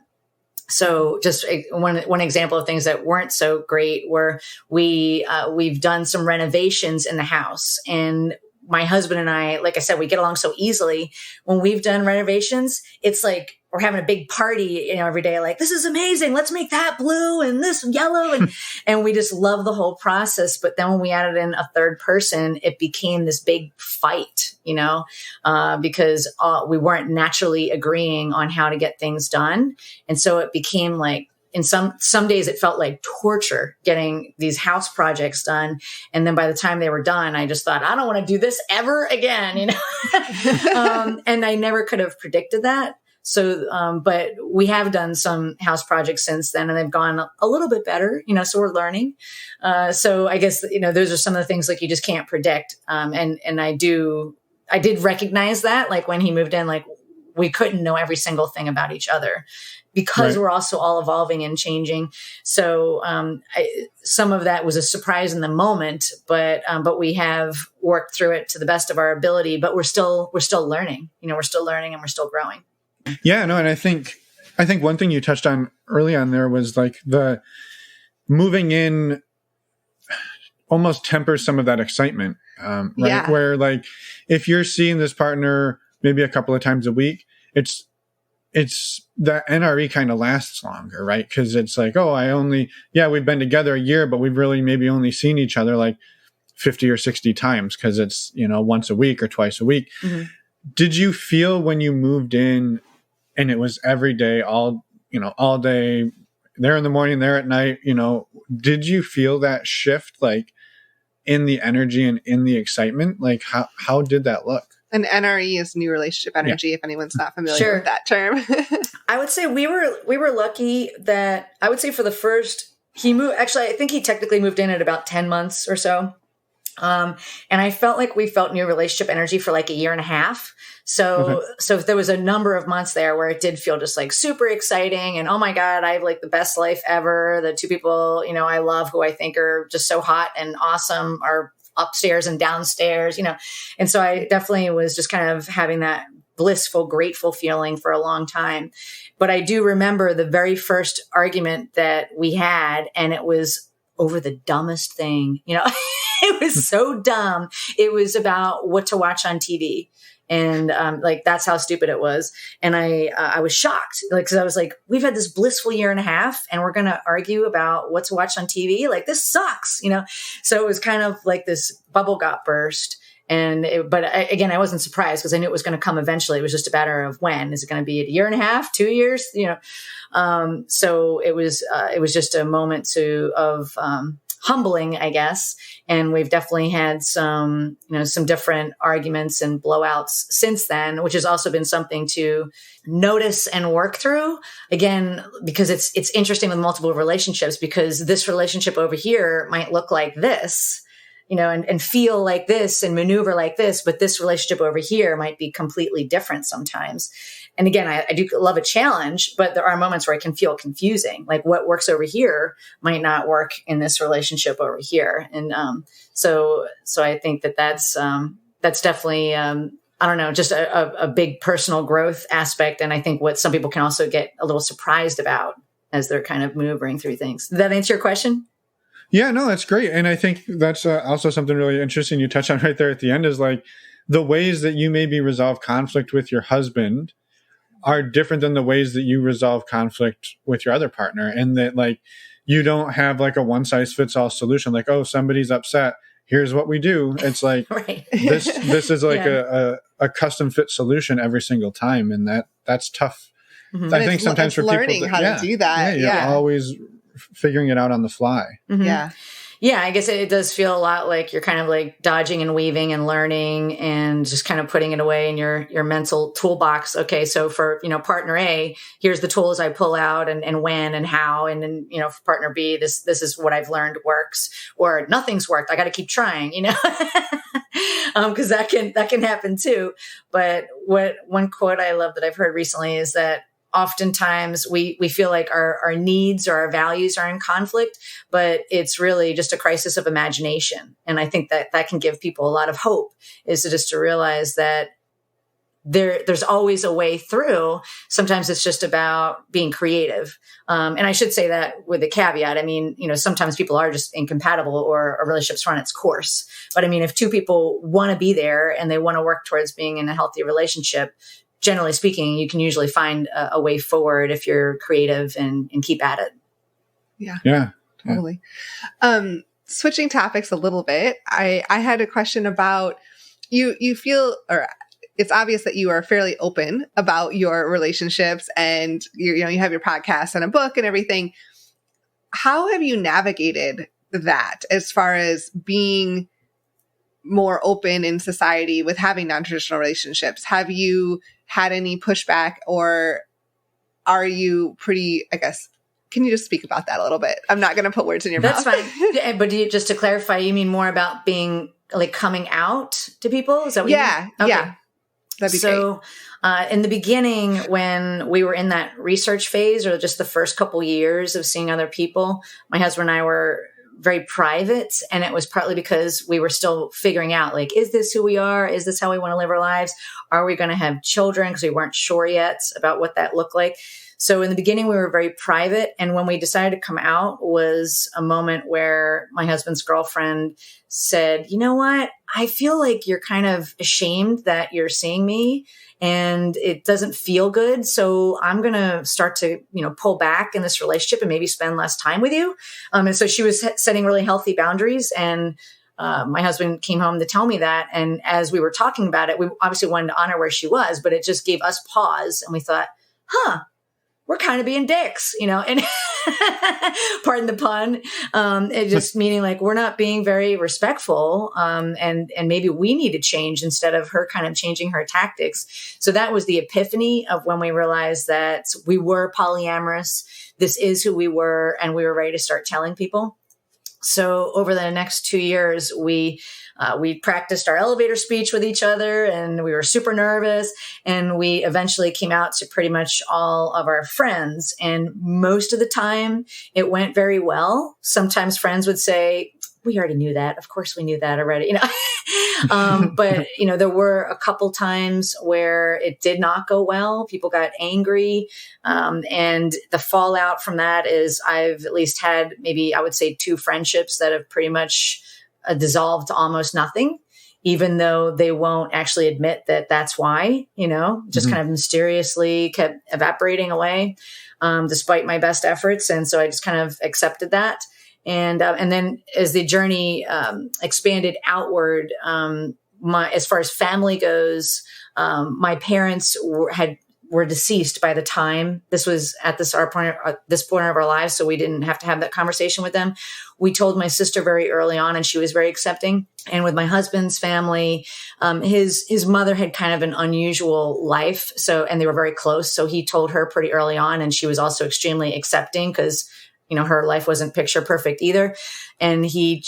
So just one example of things that weren't so great were we've done some renovations in the house, and my husband and I, like I said, we get along so easily. When we've done renovations, it's like we're having a big party, every day. Like, this is amazing. Let's make that blue and this yellow. And we just love the whole process. But then when we added in a third person, it became this big fight, because we weren't naturally agreeing on how to get things done. And so it became like, in some days it felt like torture getting these house projects done. And then by the time they were done, I just thought, I don't want to do this ever again, and I never could have predicted that. So, but we have done some house projects since then, and they've gone a little bit better, so we're learning. So I guess, those are some of the things like you just can't predict. And I did recognize that, like when he moved in, like we couldn't know every single thing about each other, because we're also all evolving and changing. So some of that was a surprise in the moment, but we have worked through it to the best of our ability. But we're still learning. We're still learning and we're still growing. Yeah, no, and I think one thing you touched on early on there was like the moving in almost tempers some of that excitement, right? Yeah. Where like if you're seeing this partner maybe a couple of times a week, it's the NRE kind of lasts longer, right? Because it's like, we've been together a year, but we've really maybe only seen each other like 50 or 60 times because it's, once a week or twice a week. Mm-hmm. Did you feel when you moved in and it was every day, all day, there in the morning, there at night, did you feel that shift like in the energy and in the excitement? Like how did that look? And NRE is new relationship energy, if anyone's not familiar with that term. I would say we were lucky that I would say for the first, he moved, actually, I think he technically moved in at about 10 months or so. And I felt like we felt new relationship energy for like a year and a half. So there was a number of months there where it did feel just like super exciting and, oh my God, I have like the best life ever. The two people, I love who I think are just so hot and awesome are upstairs and downstairs, And so I definitely was just kind of having that blissful, grateful feeling for a long time. But I do remember the very first argument that we had, and it was over the dumbest thing, It was so dumb. It was about what to watch on TV. And that's how stupid it was. And I was shocked, because I was like, we've had this blissful year and a half and we're going to argue about what to watch on TV. Like, this sucks, So it was kind of like this bubble got burst. But I wasn't surprised because I knew it was going to come eventually. It was just a matter of when. Is it going to be a year and a half, 2 years? So it was just a moment of humbling, I guess. And we've definitely had some different arguments and blowouts since then, which has also been something to notice and work through. Again, because it's interesting with multiple relationships, because this relationship over here might look like this, and feel like this and maneuver like this, but this relationship over here might be completely different sometimes. And again, I do love a challenge, but there are moments where it can feel confusing. Like, what works over here might not work in this relationship over here. And so I think that's definitely, I don't know, just a big personal growth aspect. And I think what some people can also get a little surprised about as they're kind of maneuvering through things. Did that answer your question? Yeah, no, that's great. And I think that's also something really interesting you touched on right there at the end, is like the ways that you maybe resolve conflict with your husband are different than the ways that you resolve conflict with your other partner. And that, like, you don't have like a one size fits all solution. Like, oh, somebody's upset, here's what we do. It's like, right. this is like a custom fit solution every single time. And that's tough. Mm-hmm. I think sometimes for learning people how to do that. You're always figuring it out on the fly. Mm-hmm. Yeah, I guess it does feel a lot like you're kind of like dodging and weaving and learning and just kind of putting it away in your mental toolbox. Okay, so for, partner A, here's the tools I pull out and when and how. And then, for partner B, this is what I've learned works, or nothing's worked. I got to keep trying, because that can happen too. But one quote I love that I've heard recently is that oftentimes we feel like our needs or our values are in conflict, but it's really just a crisis of imagination. And I think that can give people a lot of hope, is to realize that there's always a way through. Sometimes it's just about being creative. And I should say that with a caveat. I mean, sometimes people are just incompatible or a relationship's run its course. But I mean, if two people want to be there and they want to work towards being in a healthy relationship, generally speaking, you can usually find a way forward if you're creative and keep at it. Yeah, totally. Switching topics a little bit, I had a question about you feel, or it's obvious that you are fairly open about your relationships, and you have your podcast and a book and everything. How have you navigated that as far as being more open in society with having non-traditional relationships? Have you had any pushback, or are you pretty, I guess, can you just speak about that a little bit? I'm not going to put words in your mouth. That's fine. But just to clarify, you mean more about being like coming out to people? Is that what you mean? Okay. Yeah. That'd be great. In the beginning, when we were in that research phase, or just the first couple years of seeing other people, my husband and I were very private. And it was partly because we were still figuring out, like, is this who we are? Is this how we want to live our lives? Are we going to have children? Because we weren't sure yet about what that looked like. So in the beginning, we were very private. And when we decided to come out was a moment where my husband's girlfriend said, you know what? I feel like you're kind of ashamed that you're seeing me and it doesn't feel good. So I'm going to start to, pull back in this relationship and maybe spend less time with you. And so she was setting really healthy boundaries, and my husband came home to tell me that. And as we were talking about it, we obviously wanted to honor where she was, but it just gave us pause. And we thought, we're kind of being dicks, and pardon the pun. It just meaning like we're not being very respectful. And maybe we need to change instead of her kind of changing her tactics. So that was the epiphany of when we realized that we were polyamorous. This is who we were, and we were ready to start telling people. So over the next 2 years, we we practiced our elevator speech with each other, and we were super nervous. And we eventually came out to pretty much all of our friends. And most of the time it went very well. Sometimes friends would say, we already knew that. Of course we knew that already, but there were a couple times where it did not go well. People got angry. And the fallout from that is I've at least had maybe, I would say, 2 friendships that have pretty much dissolved to almost nothing, even though they won't actually admit that that's why, just kind of mysteriously kept evaporating away, despite my best efforts. And so I just kind of accepted that. And then as the journey expanded outward, as far as family goes, my parents were deceased by the time this was at this point of our lives, so we didn't have to have that conversation with them. We told my sister very early on, and she was very accepting. And with my husband's family, his mother had kind of an unusual life, and they were very close. So he told her pretty early on, and she was also extremely accepting because her life wasn't picture perfect either. And he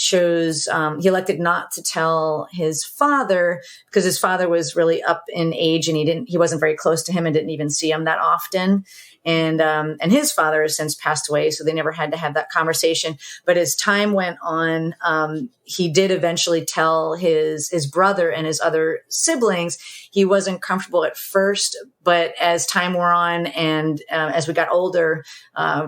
elected not to tell his father because his father was really up in age and he wasn't very close to him and didn't even see him that often. And his father has since passed away, so they never had to have that conversation. But as time went on, he did eventually tell his brother and his other siblings. He wasn't comfortable at first, but as time wore on and as we got older,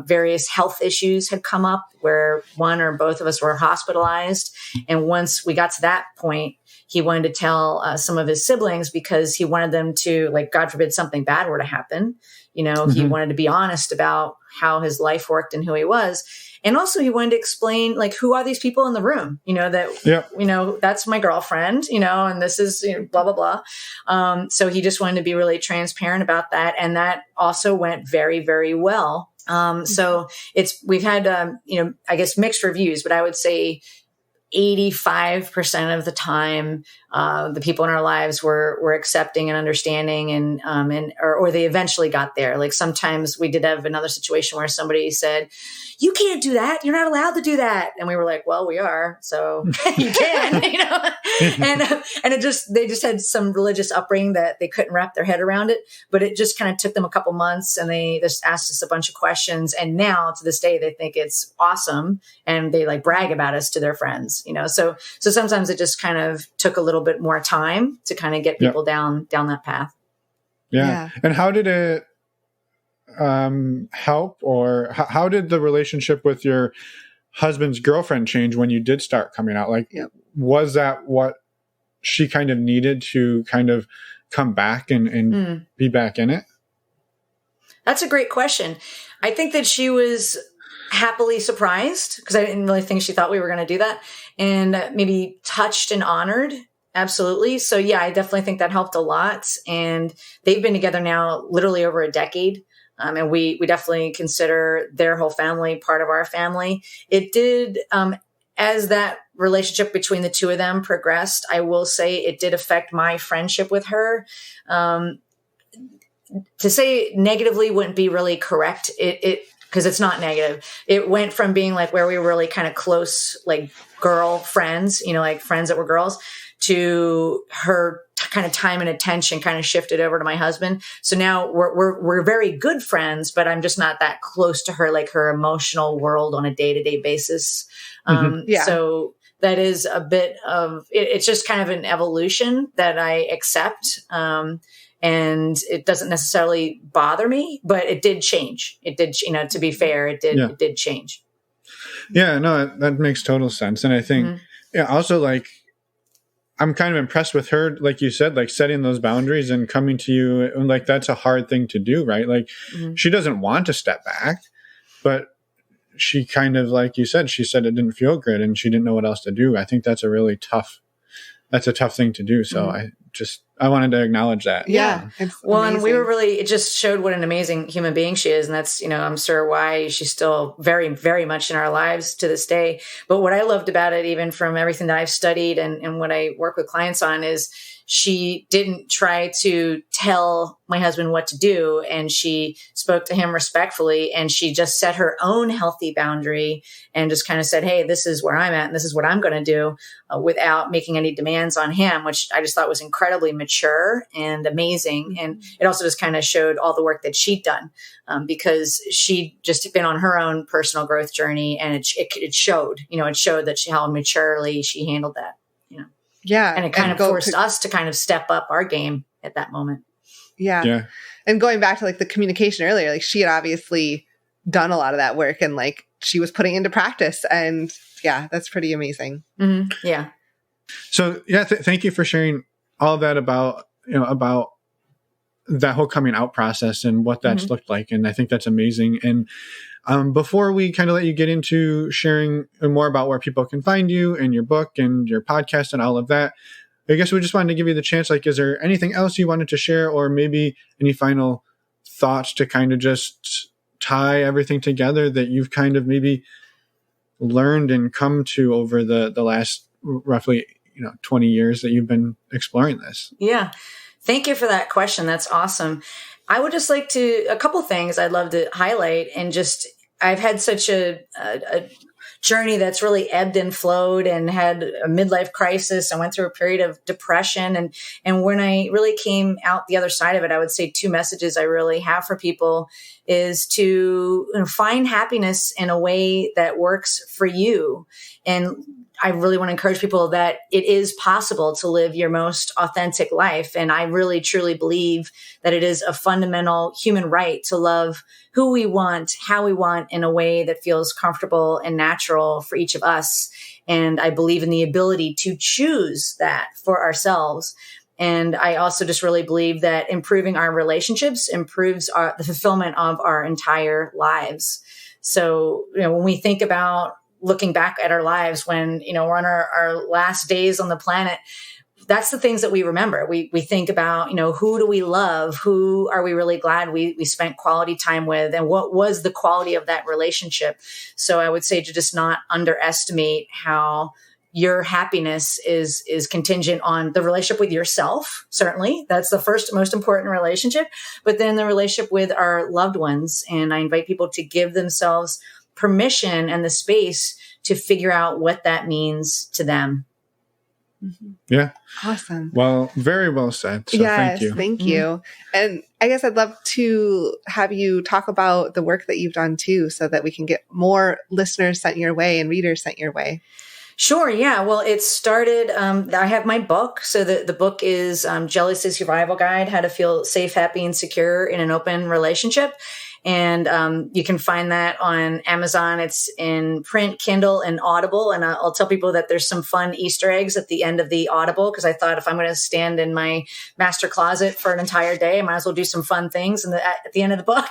various health issues had come up where one or both of us were hospitalized. And once we got to that point, he wanted to tell some of his siblings because he wanted them to, like, God forbid something bad were to happen. He wanted to be honest about how his life worked and who he was. And also he wanted to explain, like, who are these people in the room, that's my girlfriend, and this is blah, blah, blah. So he just wanted to be really transparent about that. And that also went very, very well. So we've had, I guess mixed reviews, but I would say 85% of the time, the people in our lives were accepting and understanding or they eventually got there. Like sometimes we did have another situation where somebody said, you can't do that. You're not allowed to do that. And we were like, well, we are. So you can, and they just had some religious upbringing that they couldn't wrap their head around it, but it just kind of took them a couple months and they just asked us a bunch of questions. And now to this day, they think it's awesome. And they like brag about us to their friends, so sometimes it just kind of took a little bit more time to kind of get people down that path. Yeah. And how did it help, or how did the relationship with your husband's girlfriend change when you did start coming out? Like, was that what she kind of needed to kind of come back and be back in it? That's a great question. I think that she was happily surprised because I didn't really think she thought we were going to do that, and maybe touched and honored. Absolutely. So yeah, I definitely think that helped a lot. And they've been together now literally over a decade. And we definitely consider their whole family part of our family. It did, as that relationship between the two of them progressed, I will say it did affect my friendship with her. To say negatively wouldn't be really correct. Because it's not negative. It went from being like where we were really kind of close, like girl friends, like friends that were girls, to her kind of time and attention kind of shifted over to my husband. So now we're very good friends, but I'm just not that close to her, like her emotional world on a day-to-day basis. So that is a bit of, it's just kind of an evolution that I accept. And it doesn't necessarily bother me, but it did change. It did, to be fair, it did change. Yeah, no, that makes total sense. And I think, also like, I'm kind of impressed with her, like you said, like setting those boundaries and coming to you. Like, that's a hard thing to do, right? Like, she doesn't want to step back, but she kind of, like you said, she said it didn't feel good and she didn't know what else to do. I think that's a tough thing to do. So I wanted to acknowledge that. Yeah. It's well, amazing. and we were really, it just showed what an amazing human being she is. And that's, I'm sure why she's still very, very much in our lives to this day. But what I loved about it, even from everything that I've studied and what I work with clients on, is she didn't try to tell my husband what to do. And she spoke to him respectfully, and she just set her own healthy boundary and just kind of said, hey, this is where I'm at and this is what I'm going to do, without making any demands on him, which I just thought was incredibly mature and amazing. And it also just kind of showed all the work that she'd done, because she'd just been on her own personal growth journey, and it showed, it showed that how maturely she handled that. Yeah. And it kind of forced us to kind of step up our game at that moment. Yeah. Yeah. And going back to like the communication earlier, like she had obviously done a lot of that work, and like she was putting into practice, and yeah, that's pretty amazing. Mm-hmm. Yeah. So yeah, thank you for sharing all of that about that whole coming out process and what that's looked like. And I think that's amazing. And before we kind of let you get into sharing more about where people can find you and your book and your podcast and all of that, I guess we just wanted to give you the chance, like, is there anything else you wanted to share, or maybe any final thoughts to kind of just tie everything together that you've kind of maybe learned and come to over the last roughly 20 years that you've been exploring this? Yeah. Thank you for that question. That's awesome. I would just like a couple things I'd love to highlight, and just, I've had such a journey that's really ebbed and flowed, and had a midlife crisis. I went through a period of depression. And when I really came out the other side of it, I would say two messages I really have for people is to find happiness in a way that works for you. And I really want to encourage people that it is possible to live your most authentic life. And I really, truly believe that it is a fundamental human right to love who we want, how we want, in a way that feels comfortable and natural for each of us. And I believe in the ability to choose that for ourselves. And I also just really believe that improving our relationships improves the fulfillment of our entire lives. So, when we think about looking back at our lives, when, we're on our last days on the planet, that's the things that we remember. We think about, who do we love? Who are we really glad we spent quality time with? And what was the quality of that relationship? So I would say to just not underestimate how your happiness is contingent on the relationship with yourself. Certainly, that's the first most important relationship, but then the relationship with our loved ones. And I invite people to give themselves permission and the space to figure out what that means to them. Mm-hmm. Yeah. Awesome. Well, very well said. So yes, thank you. Thank you. And I guess I'd love to have you talk about the work that you've done too, so that we can get more listeners sent your way and readers sent your way. Sure. Yeah. Well, it started, I have my book. So the book is Jealousy Survival Guide, How to Feel Safe, Happy, and Secure in an Open Relationship. And you can find that on Amazon. It's in print, Kindle, and Audible. And I'll tell people that there's some fun Easter eggs at the end of the Audible, because I thought if I'm going to stand in my master closet for an entire day, I might as well do some fun things at the end of the book.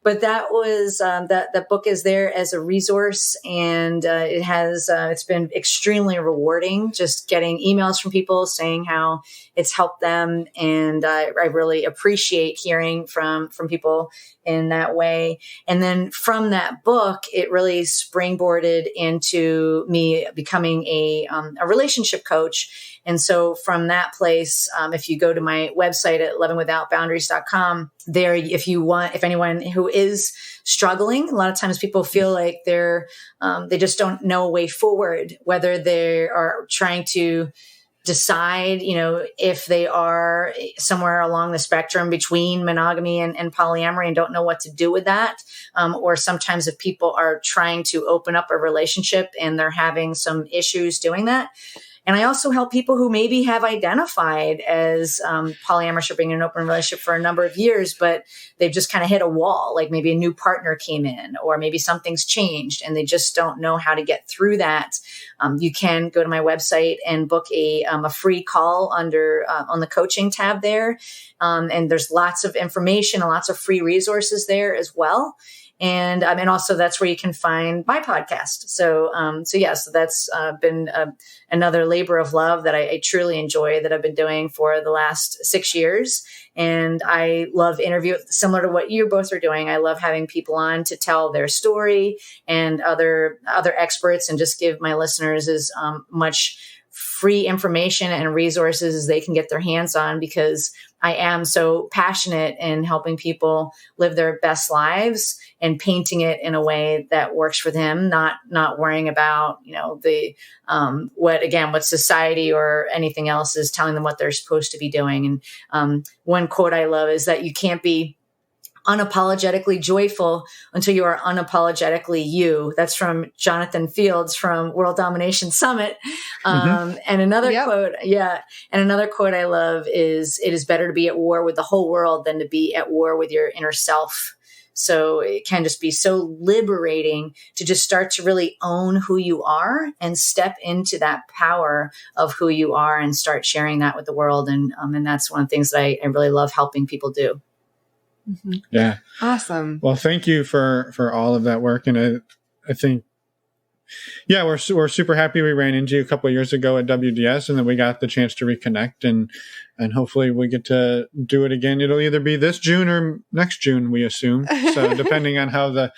But that was that book is there as a resource, and it's been extremely rewarding just getting emails from people saying how it's helped them, and I really appreciate hearing from people in that way. And then from that book, it really springboarded into me becoming a relationship coach. And so from that place, if you go to my website at lovingwithoutboundaries.com, there, if anyone who is struggling, a lot of times people feel like they just don't know a way forward, whether they are trying to decide, if they are somewhere along the spectrum between monogamy and polyamory and don't know what to do with that. Or sometimes if people are trying to open up a relationship and they're having some issues doing that. And I also help people who maybe have identified as polyamorous or being in an open relationship for a number of years, but they've just kind of hit a wall, like maybe a new partner came in, or maybe something's changed and they just don't know how to get through that. You can go to my website and book a free call on the coaching tab there. And there's lots of information and lots of free resources there as well. And also that's where you can find my podcast. So that's been another labor of love that I truly enjoy, that I've been doing for the last 6 years. And I love interview, similar to what you both are doing. I love having people on to tell their story and other experts, and just give my listeners as much free information and resources as they can get their hands on, because I am so passionate in helping people live their best lives and painting it in a way that works for them, not worrying about, the what society or anything else is telling them what they're supposed to be doing. And one quote I love is that you can't be unapologetically joyful until you are unapologetically you. That's from Jonathan Fields from World Domination Summit. And another quote, and another quote I love is, "It is better to be at war with the whole world than to be at war with your inner self." So it can just be so liberating to just start to really own who you are and step into that power of who you are and start sharing that with the world. And that's one of the things that I really love helping people do. Mm-hmm. Yeah. Awesome. Well, thank you for all of that work. And I think, we're super happy we ran into you a couple of years ago at WDS, and then we got the chance to reconnect, and hopefully we get to do it again. It'll either be this June or next June, we assume. So depending on how the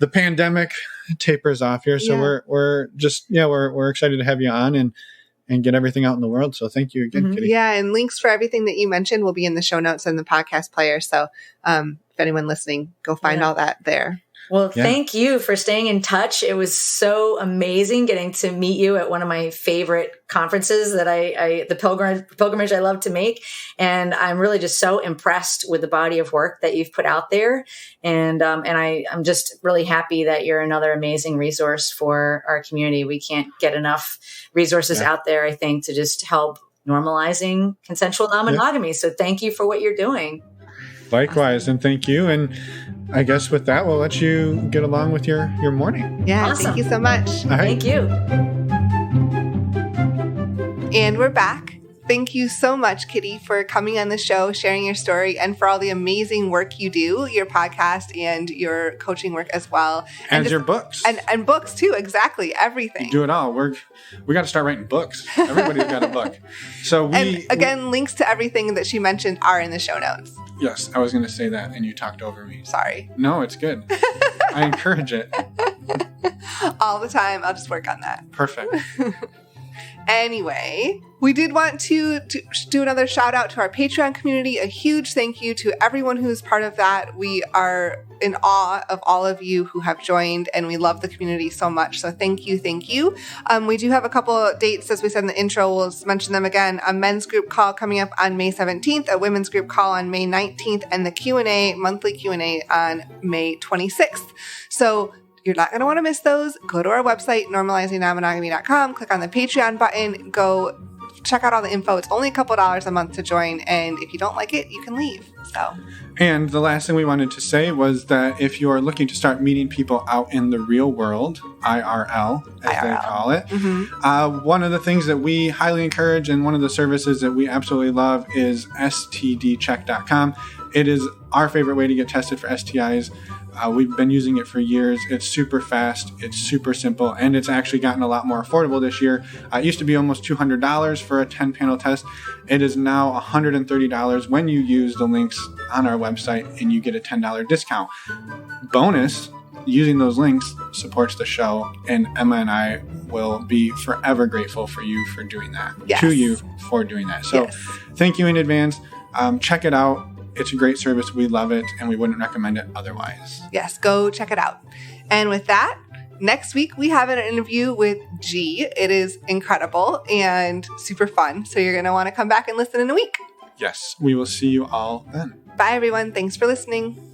pandemic tapers off here. So we're excited to have you on and get everything out in the world. So thank you again, Kitty. Yeah, and links for everything that you mentioned will be in the show notes and the podcast player. So if anyone listening, go find all that there. Well, thank you for staying in touch. It was so amazing getting to meet you at one of my favorite conferences that the pilgrimage I love to make. And I'm really just so impressed with the body of work that you've put out there. And I'm just really happy that you're another amazing resource for our community. We can't get enough resources out there, I think, to just help normalizing consensual non-monogamy. Yeah. So thank you for what you're doing. Likewise. And thank you. And I guess with that, we'll let you get along with your morning. Yeah. Awesome. Thank you so much. All right. Thank you. And we're back. Thank you so much, Kitty, for coming on the show, sharing your story, and for all the amazing work you do, your podcast and your coaching work as well. And your books. And books too, exactly. Everything. You do it all. We got to start writing books. Everybody's got a book. So links to everything that she mentioned are in the show notes. Yes, I was going to say that, and you talked over me. Sorry. No, it's good. I encourage it. All the time. I'll just work on that. Perfect. Anyway, we did want to do another shout out to our Patreon community. A huge thank you to everyone who is part of that. We are in awe of all of you who have joined, and we love the community so much. So thank you. We do have a couple of dates, as we said in the intro. We'll mention them again. A men's group call coming up on May 17th, a women's group call on May 19th, and the monthly Q&A on May 26th. So you're not going to want to miss those. Go to our website, normalizingnonmonogamy.com, click on the Patreon button, go check out all the info. It's only a couple dollars a month to join, and if you don't like it, you can leave. So. And the last thing we wanted to say was that if you are looking to start meeting people out in the real world, IRL, as they call it, one of the things that we highly encourage and one of the services that we absolutely love is stdcheck.com. It is our favorite way to get tested for STIs. We've been using it for years. It's super fast. It's super simple. And it's actually gotten a lot more affordable this year. It used to be almost $200 for a 10-panel test. It is now $130 when you use the links on our website, and you get a $10 discount. Bonus, using those links supports the show, and Emma and I will be forever grateful for you for doing that. Yes. To you for doing that. So Thank you in advance. Check it out. It's a great service. We love it, and we wouldn't recommend it otherwise. Yes, go check it out. And with that, next week we have an interview with G. It is incredible and super fun. So you're going to want to come back and listen in a week. Yes, we will see you all then. Bye, everyone. Thanks for listening.